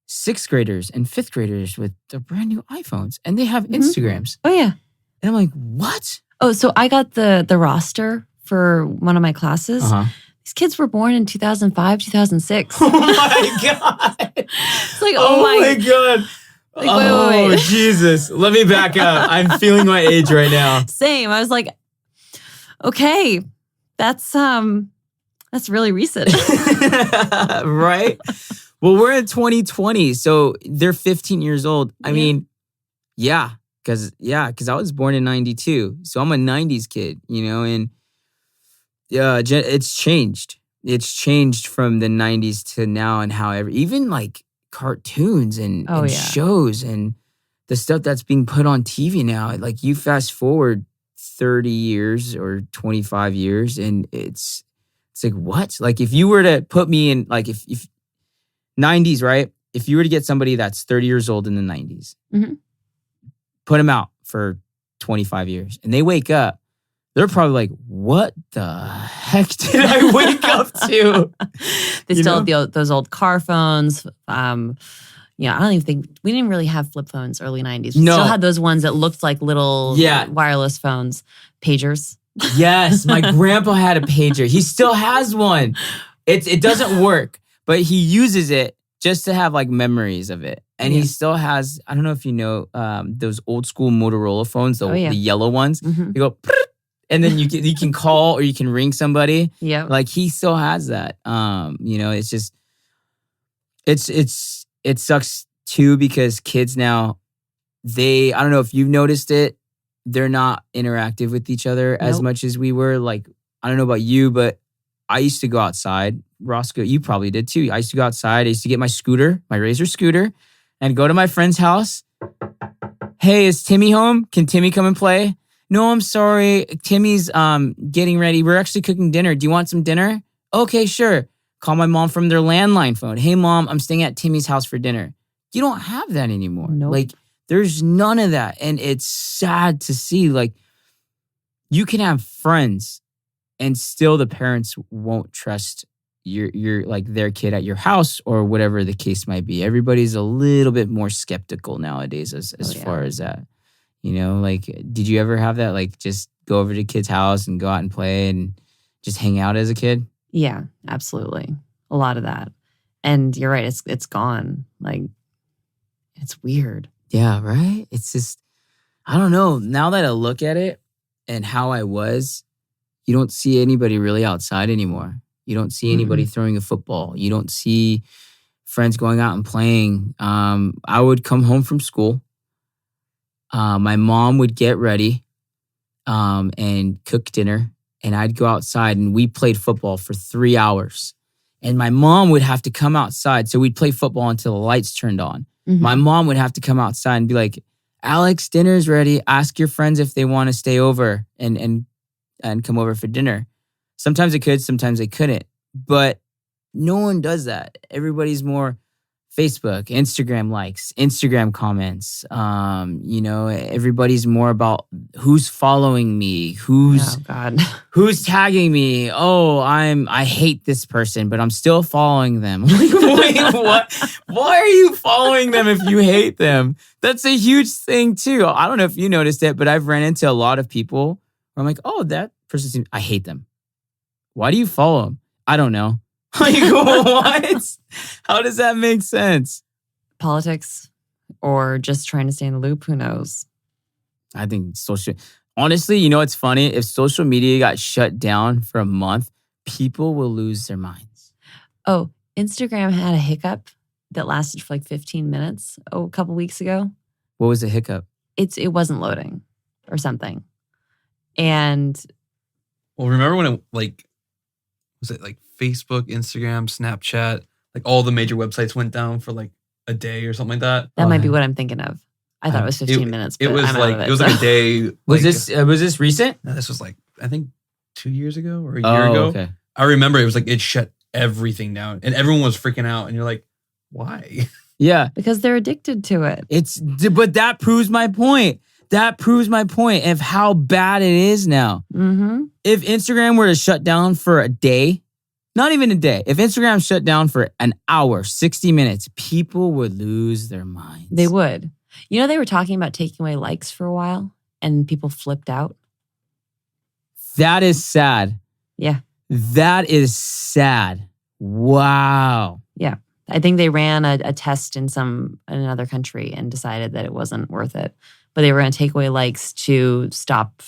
6th graders and 5th graders with the brand new iPhones, and they have Instagrams. Oh, yeah. And I'm like, what? Oh, so I got the roster for one of my classes. These kids were born in 2005, 2006. Oh my God. It's like, oh my God. Like, wait. Jesus. Let me back up. I'm feeling my age right now. Same. I was like, okay, that's really recent. Right? Well, we're in 2020, so they're 15 years old. I mean, because I was born in 92. So I'm a 90s kid, and it's changed. It's changed from the 90s to now, and however, even like cartoons and shows and the stuff that's being put on TV now, like you fast forward 30 years or 25 years and it's like, what? Like if you were to put me in, like if 90s, right? If you were to get somebody that's 30 years old in the 90s, put them out for 25 years and they wake up, they're probably like, what the heck did I wake up to? They still have those old car phones. I don't even think, we didn't really have flip phones early 90s. We still had those ones that looked like little wireless phones. Pagers. Yes, my grandpa had a pager. He still has one. It doesn't work, but he uses it just to have like memories of it. And he still has, I don't know if you know, those old school Motorola phones, the yellow ones. You go, and then you can call or you can ring somebody. Yeah. Like he still has that. It's just, it sucks too because kids now, I don't know if you've noticed it, they're not interactive with each other as much as we were. Like, I don't know about you, but I used to go outside. Roscoe, you probably did too. I used to go outside. I used to get my scooter, my Razor scooter, and go to my friend's house. Hey, is Timmy home? Can Timmy come and play? No, I'm sorry. Timmy's getting ready. We're actually cooking dinner. Do you want some dinner? Okay, sure. Call my mom from their landline phone. Hey, mom, I'm staying at Timmy's house for dinner. You don't have that anymore. Nope. Like, there's none of that. And it's sad to see. Like, you can have friends and still the parents won't trust your like their kid at your house or whatever the case might be. Everybody's a little bit more skeptical nowadays as far as that. Like, did you ever have that? Like, just go over to a kid's house and go out and play and just hang out as a kid? Yeah, absolutely. A lot of that. And you're right, it's gone. Like, it's weird. Yeah, right? It's just, I don't know. Now that I look at it and how I was, you don't see anybody really outside anymore. You don't see anybody throwing a football. You don't see friends going out and playing. I would come home from school. My mom would get ready and cook dinner, and I'd go outside and we played football for 3 hours. And my mom would have to come outside. So we'd play football until the lights turned on. My mom would have to come outside and be like, Alex, dinner's ready. Ask your friends if they want to stay over and come over for dinner. Sometimes they could, sometimes they couldn't. But no one does that. Everybody's more Facebook, Instagram likes, Instagram comments. Everybody's more about who's following me, who's tagging me. Oh, I hate this person, but I'm still following them. Like, wait, what? Why are you following them if you hate them? That's a huge thing too. I don't know if you noticed it, but I've ran into a lot of people where I'm like, oh, that person seems, I hate them. Why do you follow them? I don't know. Like, what? How does that make sense? Politics or just trying to stay in the loop, who knows? I think honestly, it's funny? If social media got shut down for a month, people will lose their minds. Oh, Instagram had a hiccup that lasted for like 15 minutes a couple weeks ago. What was the hiccup? It wasn't loading or something. And well, remember when it was it like Facebook, Instagram, Snapchat, like all the major websites went down for like a day or something like that? That might be what I'm thinking of. I thought it was 15 minutes. But it was I'm like out of it, it was like a day. Was this recent? No, this was like I think 2 years ago or a year ago. Okay. I remember it was like it shut everything down and everyone was freaking out and you're like, why? Yeah. because they're addicted to it. But that proves my point. That proves my point of how bad it is now. Mm-hmm. If Instagram were to shut down for a day, not even a day, if Instagram shut down for an hour, 60 minutes, people would lose their minds. They would. You know, they were talking about taking away likes for a while and people flipped out. That is sad. Yeah. That is sad. Wow. Yeah. I think they ran a test in another country and decided that it wasn't worth it. But they were going to take away likes to stop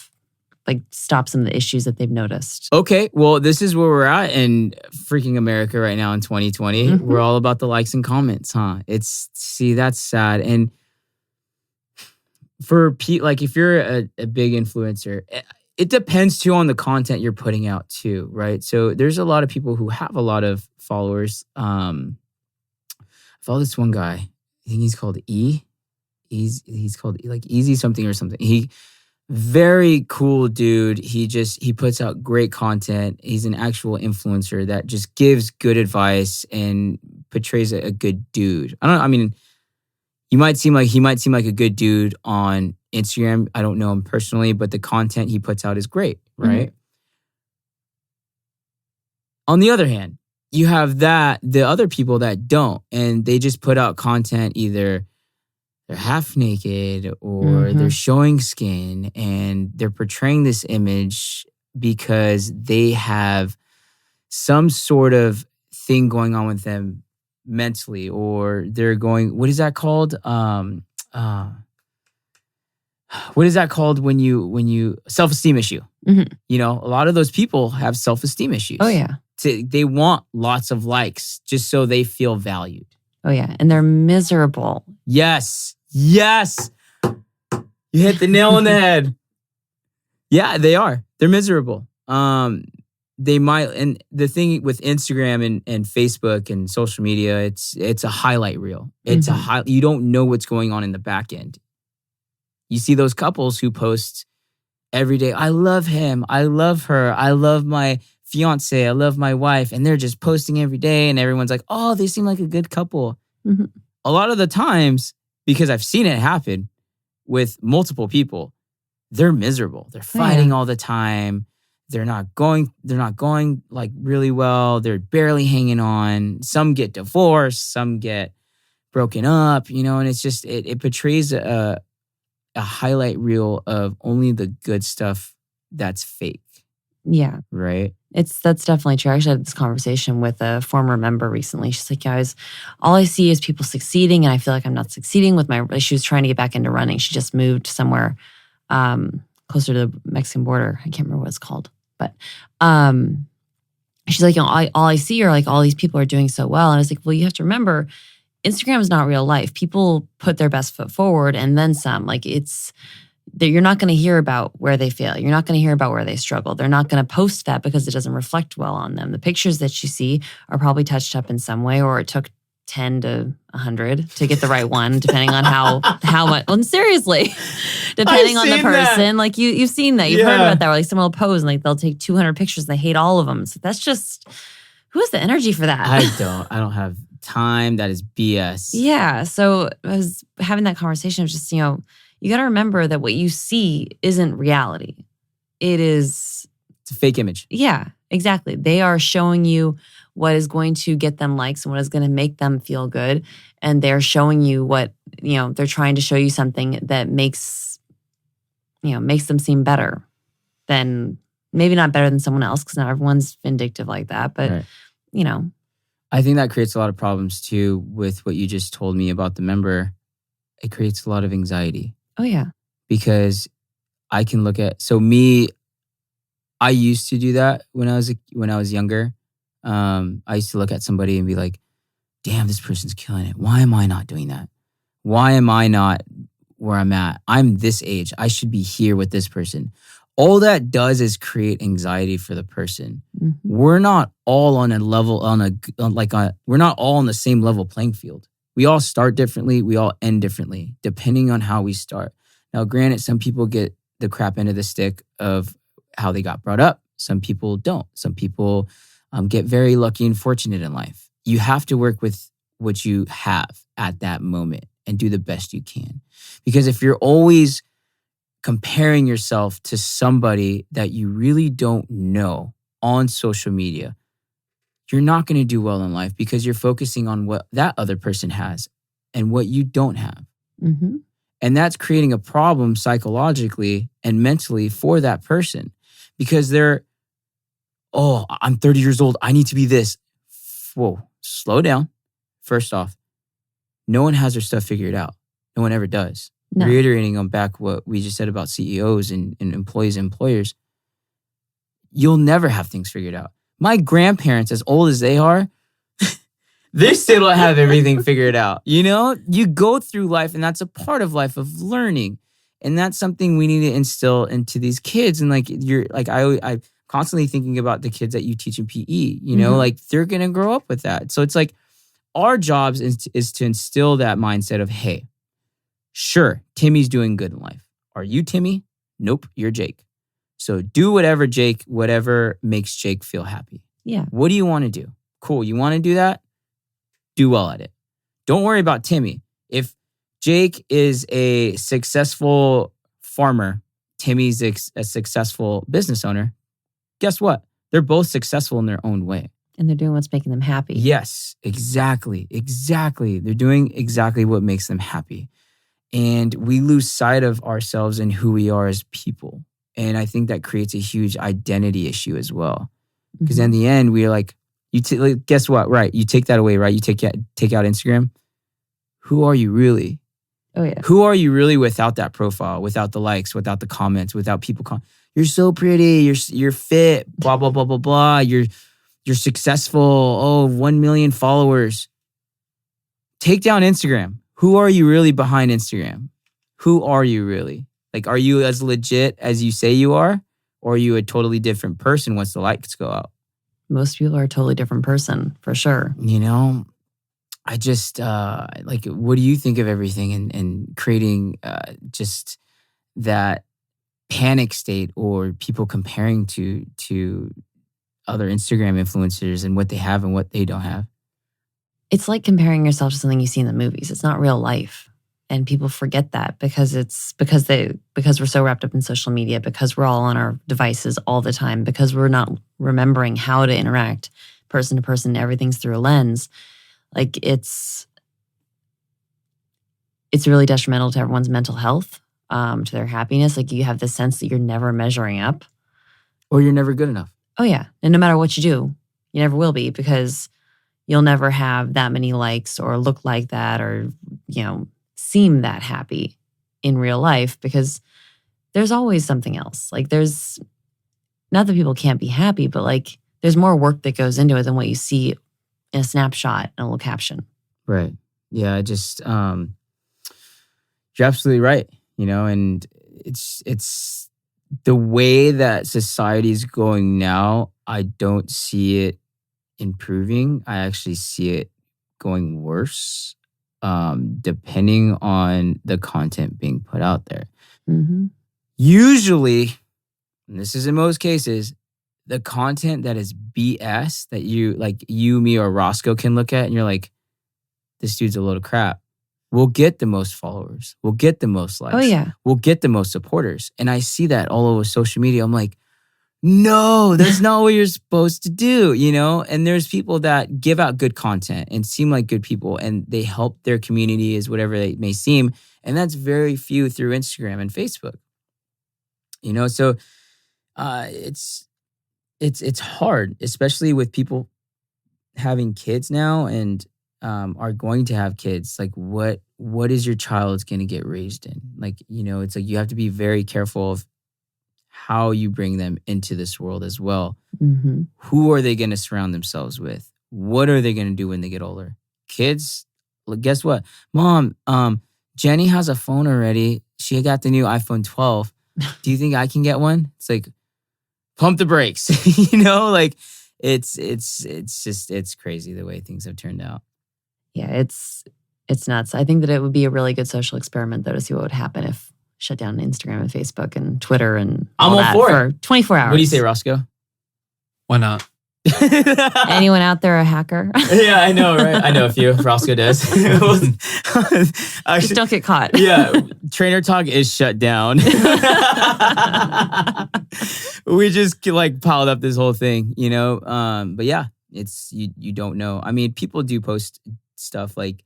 some of the issues that they've noticed. Okay, well, this is where we're at in freaking America right now in 2020. Mm-hmm. We're all about the likes and comments, huh? That's sad. And for like if you're a big influencer, it depends too on the content you're putting out too, right? So there's a lot of people who have a lot of followers. I follow this one guy. I think he's called E. He's called like Easy something or something. He very cool dude. He puts out great content. He's an actual influencer that just gives good advice and portrays a good dude. I mean, he might seem like a good dude on Instagram. I don't know him personally, but the content he puts out is great, right? Mm-hmm. On the other hand, you have the other people that don't, and they just put out content either they're half naked or they're showing skin and they're portraying this image because they have some sort of thing going on with them mentally, or they're going, what is that called? What is that called when you self-esteem issue? Mm-hmm. You know, a lot of those people have self-esteem issues. Oh yeah. They want lots of likes just so they feel valued. Oh yeah. And they're miserable. Yes. You hit the nail on the head. Yeah, they are. They're miserable. They might, and the thing with Instagram and Facebook and social media, it's a highlight reel. It's you don't know what's going on in the back end. You see those couples who post every day, I love him, I love her, I love my fiance, I love my wife, and they're just posting every day and everyone's like, oh, they seem like a good couple. Mm-hmm. A lot of the times, because I've seen it happen with multiple people, they're miserable. They're fighting all the time. They're not going like really well. They're barely hanging on. Some get divorced, some get broken up, you know, and it's just, it portrays a highlight reel of only the good stuff that's fake. Yeah. Right? That's definitely true. I actually had this conversation with a former member recently. She's like, guys, all I see is people succeeding and I feel like I'm not succeeding with she was trying to get back into running. She just moved somewhere closer to the Mexican border. I can't remember what it's called. But she's like, you know, all I see are like all these people are doing so well. And I was like, well, you have to remember, Instagram is not real life. People put their best foot forward and then some. Like you're not going to hear about where they fail. You're not going to hear about where they struggle. They're not going to post that because it doesn't reflect well on them. The pictures that you see are probably touched up in some way, or it took 10 to 100 to get the right one, depending on how much. Well, seriously, depending on the person. That. Like you've seen that. You've heard about that. Where like someone will pose and like they'll take 200 pictures and they hate all of them. So that's just, who has the energy for that? I don't have time. That is BS. Yeah. So I was having that conversation of just, you know, you got to remember that what you see isn't reality. It's a fake image. Yeah, exactly. They are showing you what is going to get them likes and what is going to make them feel good. And they're showing you what, you know, they're trying to show you something that makes them seem better than, maybe not better than someone else, because not everyone's vindictive like that. But, right. You know. I think that creates a lot of problems too with what you just told me about the member. It creates a lot of anxiety. Oh, yeah. Because I can look at, I used to do that when I was younger. I used to look at somebody and be like, damn, this person's killing it. Why am I not doing that? Why am I not where I'm at? I'm this age. I should be here with this person. All that does is create anxiety for the person. Mm-hmm. We're not all on a level, we're not all on the same level playing field. We all start differently. We all end differently, depending on how we start. Now, granted, some people get the crap end of the stick of how they got brought up. Some people don't. Some people get very lucky and fortunate in life. You have to work with what you have at that moment and do the best you can. Because if you're always comparing yourself to somebody that you really don't know on social media, you're not going to do well in life because you're focusing on what that other person has and what you don't have. Mm-hmm. And that's creating a problem psychologically and mentally for that person because I'm 30 years old. I need to be this. Whoa, slow down. First off, no one has their stuff figured out. No one ever does. No. Reiterating on back what we just said about CEOs and employees and employers, you'll never have things figured out. My grandparents, as old as they are, they still don't have everything figured out. You know, you go through life and that's a part of life of learning. And that's something we need to instill into these kids. And I constantly thinking about the kids that you teach in PE, you know, like they're going to grow up with that. So it's like our jobs is to instill that mindset of, hey, sure, Timmy's doing good in life. Are you Timmy? Nope, you're Jake. So do whatever makes Jake feel happy. Yeah. What do you want to do? Cool. You want to do that? Do well at it. Don't worry about Timmy. If Jake is a successful farmer, Timmy's a successful business owner, guess what? They're both successful in their own way. And they're doing what's making them happy. Yes, exactly. They're doing exactly what makes them happy. And we lose sight of ourselves and who we are as people. And I think that creates a huge identity issue as well. Because in the end, we're like, guess what? Right. You take that away, right? You take out Instagram. Who are you really? Oh, yeah. Who are you really without that profile, without the likes, without the comments, without people you're so pretty, you're fit, blah, blah, blah, blah, blah. You're successful. 1 million followers. Take down Instagram. Who are you really behind Instagram? Who are you really? Like, are you as legit as you say you are? Or are you a totally different person once the likes go out? Most people are a totally different person, for sure. You know, I just, what do you think of everything and creating just that panic state or people comparing to other Instagram influencers and what they have and what they don't have? It's like comparing yourself to something you see in the movies. It's not real life. And people forget that because we're so wrapped up in social media, because we're all on our devices all the time, because we're not remembering how to interact person to person. Everything's through a lens. Like it's really detrimental to everyone's mental health, to their happiness. Like you have this sense that you're never measuring up. Or you're never good enough. Oh yeah. And no matter what you do, you never will be, because you'll never have that many likes or look like that or, seem that happy in real life, because there's always something else. Like there's, not that people can't be happy, but like there's more work that goes into it than what you see in a snapshot and a little caption. Right. Yeah, you're absolutely right. And it's the way that society is going now, I don't see it improving. I actually see it going worse, depending on the content being put out there. Mm-hmm. Usually, and this is in most cases, the content that is BS that you, me, or Roscoe can look at and you're like, this dude's a load of crap. We'll get the most followers. We'll get the most likes. Oh, yeah. We'll get the most supporters. And I see that all over social media. I'm like, no, that's not what you're supposed to do, And there's people that give out good content and seem like good people, and they help their community as whatever they may seem. And that's very few through Instagram and Facebook. So it's hard, especially with people having kids now and are going to have kids. Like what is your child going to get raised in? It's like you have to be very careful of how you bring them into this world as well. Mm-hmm. Who are they going to surround themselves with? What are they going to do when they get older? Kids, guess what? Mom, Jenny has a phone already. She got the new iPhone 12. Do you think I can get one? It's like, pump the brakes. It's crazy the way things have turned out. Yeah, it's nuts. I think that it would be a really good social experiment, though, to see what would happen if shut down Instagram and Facebook and Twitter and I'm all for it. 24 hours. What do you say, Roscoe? Why not? Anyone out there a hacker? Yeah, I know, right? I know a few. Roscoe does. Just don't get caught. Yeah, Trainer Talk is shut down. We just like piled up this whole thing, you know? But yeah, it's you don't know. I mean, people do post stuff like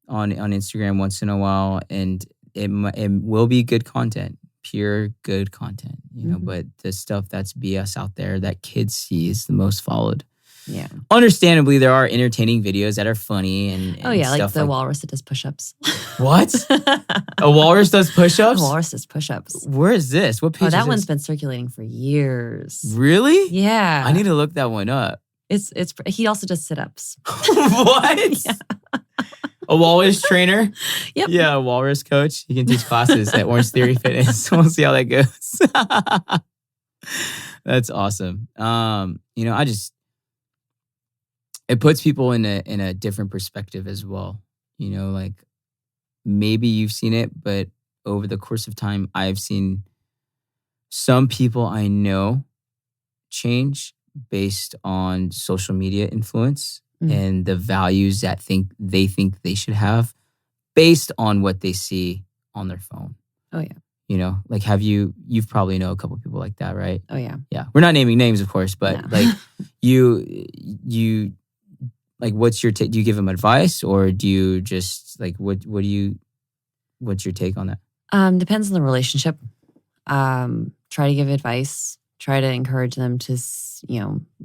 on Instagram once in a while, and it will be good content, pure good content, you know, but the stuff that's BS out there that kids see is the most followed. Yeah. Understandably, there are entertaining videos that are funny and Oh yeah, like stuff the walrus that does push-ups. What? A walrus does push-ups? A walrus does push-ups. Where is this? What page is that this? one's been circulating for years. Really? Yeah. I need to look that one up. It's he also does sit-ups. What? Yeah. A walrus trainer? Yep. Yeah, a walrus coach. He can teach classes at Orangetheory Fitness. We'll see how that goes. That's awesome. You know, it puts people in a different perspective as well. You know, like maybe you've seen it, but over the course of time, I've seen some people I know change based on social media influence and the values that they think they should have based on what they see on their phone. Oh yeah. You know, like you've probably know a couple people like that, right? Oh yeah. Yeah. We're not naming names, of course, but No. like you like, what's your take? Do you give them advice, or do you just like what's your take on that? Depends on the relationship. Try to give advice. Try to encourage them to,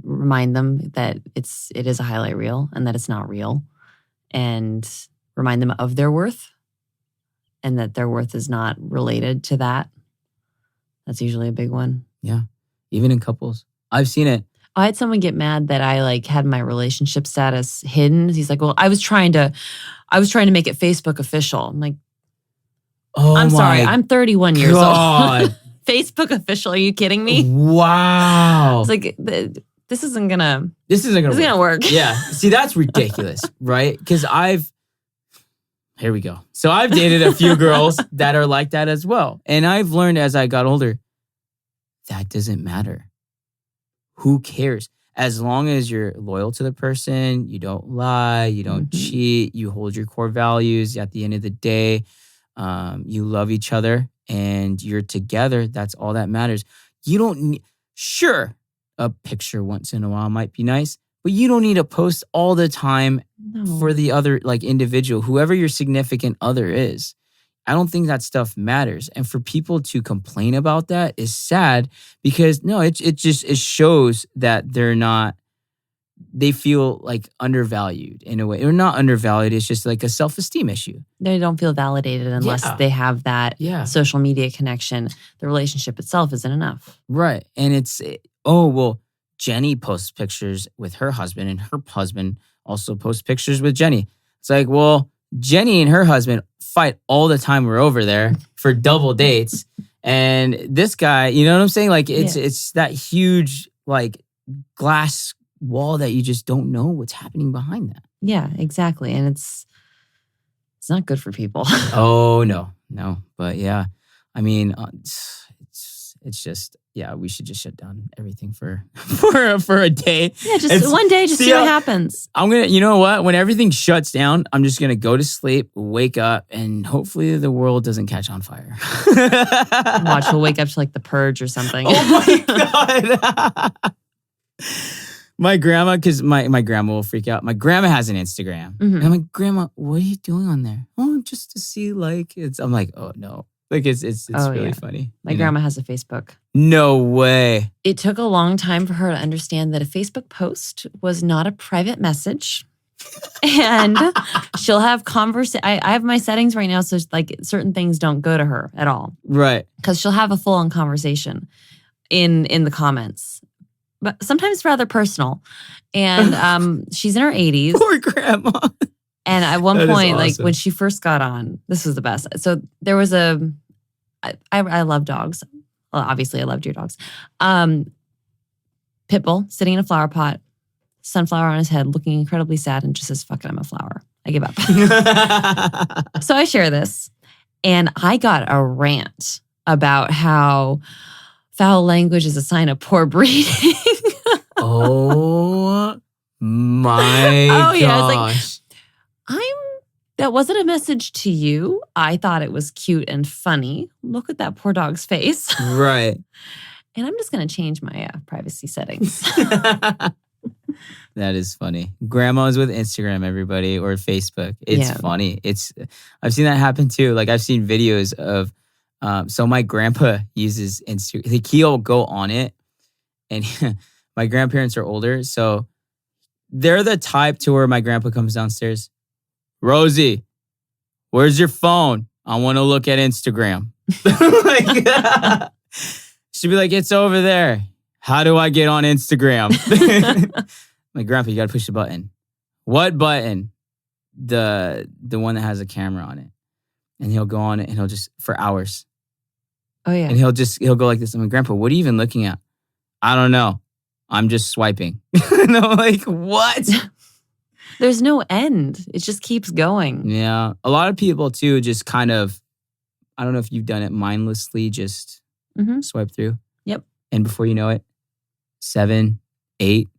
remind them that it is a highlight reel and that it's not real, and remind them of their worth, and that their worth is not related to that. That's usually a big one. Yeah, even in couples, I've seen it. I had someone get mad that I had my relationship status hidden. He's like, "Well, I was trying to make it Facebook official." I'm like, "Oh, I'm sorry, I'm 31 years old. Facebook official? Are you kidding me?" Wow. It's like this isn't gonna work. Yeah. See, that's ridiculous, right? Because here we go. So I've dated a few girls that are like that as well, and I've learned as I got older that doesn't matter. Who cares? As long as you're loyal to the person, you don't lie, you don't cheat, you hold your core values. At the end of the day, you love each other and you're together. That's all that matters. You don't need, sure, a picture once in a while might be nice, but you don't need to post all the time for the other individual, whoever your significant other is. I don't think that stuff matters. And for people to complain about that is sad, because no, it shows that they feel undervalued in a way. Or not undervalued, it's just like a self-esteem issue. They don't feel validated unless they have that social media connection. The relationship itself isn't enough. Right. And Jenny posts pictures with her husband, and her husband also posts pictures with Jenny. It's like, well, Jenny and her husband fight all the time. We're over there for double dates. And this guy, you know what I'm saying? It's that huge glass wall that you just don't know what's happening behind that. Yeah, exactly. And it's not good for people. Oh, no. But yeah, I mean, it's just, we should just shut down everything for a day. Yeah, just one day, just see what happens. I'm going to, you know what? When everything shuts down, I'm just going to go to sleep, wake up, and hopefully the world doesn't catch on fire. Watch, we'll wake up to the Purge or something. Oh my God. My grandma, because my grandma will freak out. My grandma has an Instagram. And I'm like, Grandma, what are you doing on there? Oh, just to see I'm like, oh no. It's really funny. My grandma has a Facebook. No way. It took a long time for her to understand that a Facebook post was not a private message. And she'll have I have my settings right now, so certain things don't go to her at all. Right. Because she'll have a full-on conversation in the comments. But sometimes rather personal. And she's in her 80s. Poor grandma. And at one point, awesome. when she first got on, this was the best. So there was I love dogs. Well, obviously I loved your dogs. Pitbull sitting in a flower pot, sunflower on his head, looking incredibly sad, and just says, "Fuck it, I'm a flower. I give up." So I share this, and I got a rant about how foul language is a sign of poor breeding. Oh my Oh, yeah, I was like, gosh. That wasn't a message to you. I thought it was cute and funny. Look at that poor dog's face. Right. And I'm just going to change my privacy settings. That is funny. Grandma's with Instagram, everybody, or Facebook. It's funny. I've seen that happen too. Like I've seen videos of, so my grandpa uses Instagram. Like he'll go on it, and my grandparents are older, so they're the type to where my grandpa comes downstairs. Rosie, where's your phone? I want to look at Instagram. Like, she'd be like, it's over there. How do I get on Instagram? My grandpa, you got to push the button. What button? The one that has a camera on it. And he'll go on it and he'll just, for hours. Oh, yeah. And he'll go like this. I'm like, Grandpa, what are you even looking at? I don't know. I'm just swiping. And I'm like, what? There's no end. It just keeps going. Yeah. A lot of people too just kind of, I don't know if you've done it mindlessly, just swipe through. Yep. And before you know it, 7, 8,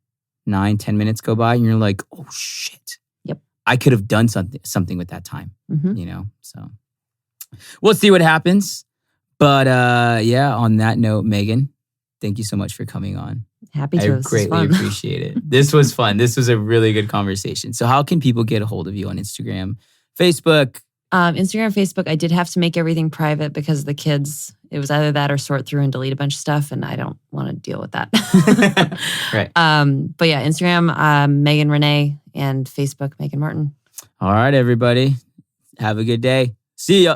9, 10 minutes go by and you're like, oh shit. Yep. I could have done something with that time, you know? So we'll see what happens. But yeah, on that note, Meghan, thank you so much for coming on. Happy to. I greatly appreciate it. This was fun. This was a really good conversation. So how can people get a hold of you on Instagram, Facebook? Instagram, Facebook, I did have to make everything private because of the kids. It was either that or sort through and delete a bunch of stuff, and I don't want to deal with that. Right. But yeah, Instagram, Meghan Renee, and Facebook, Meghann Martin. All right, everybody. Have a good day. See ya.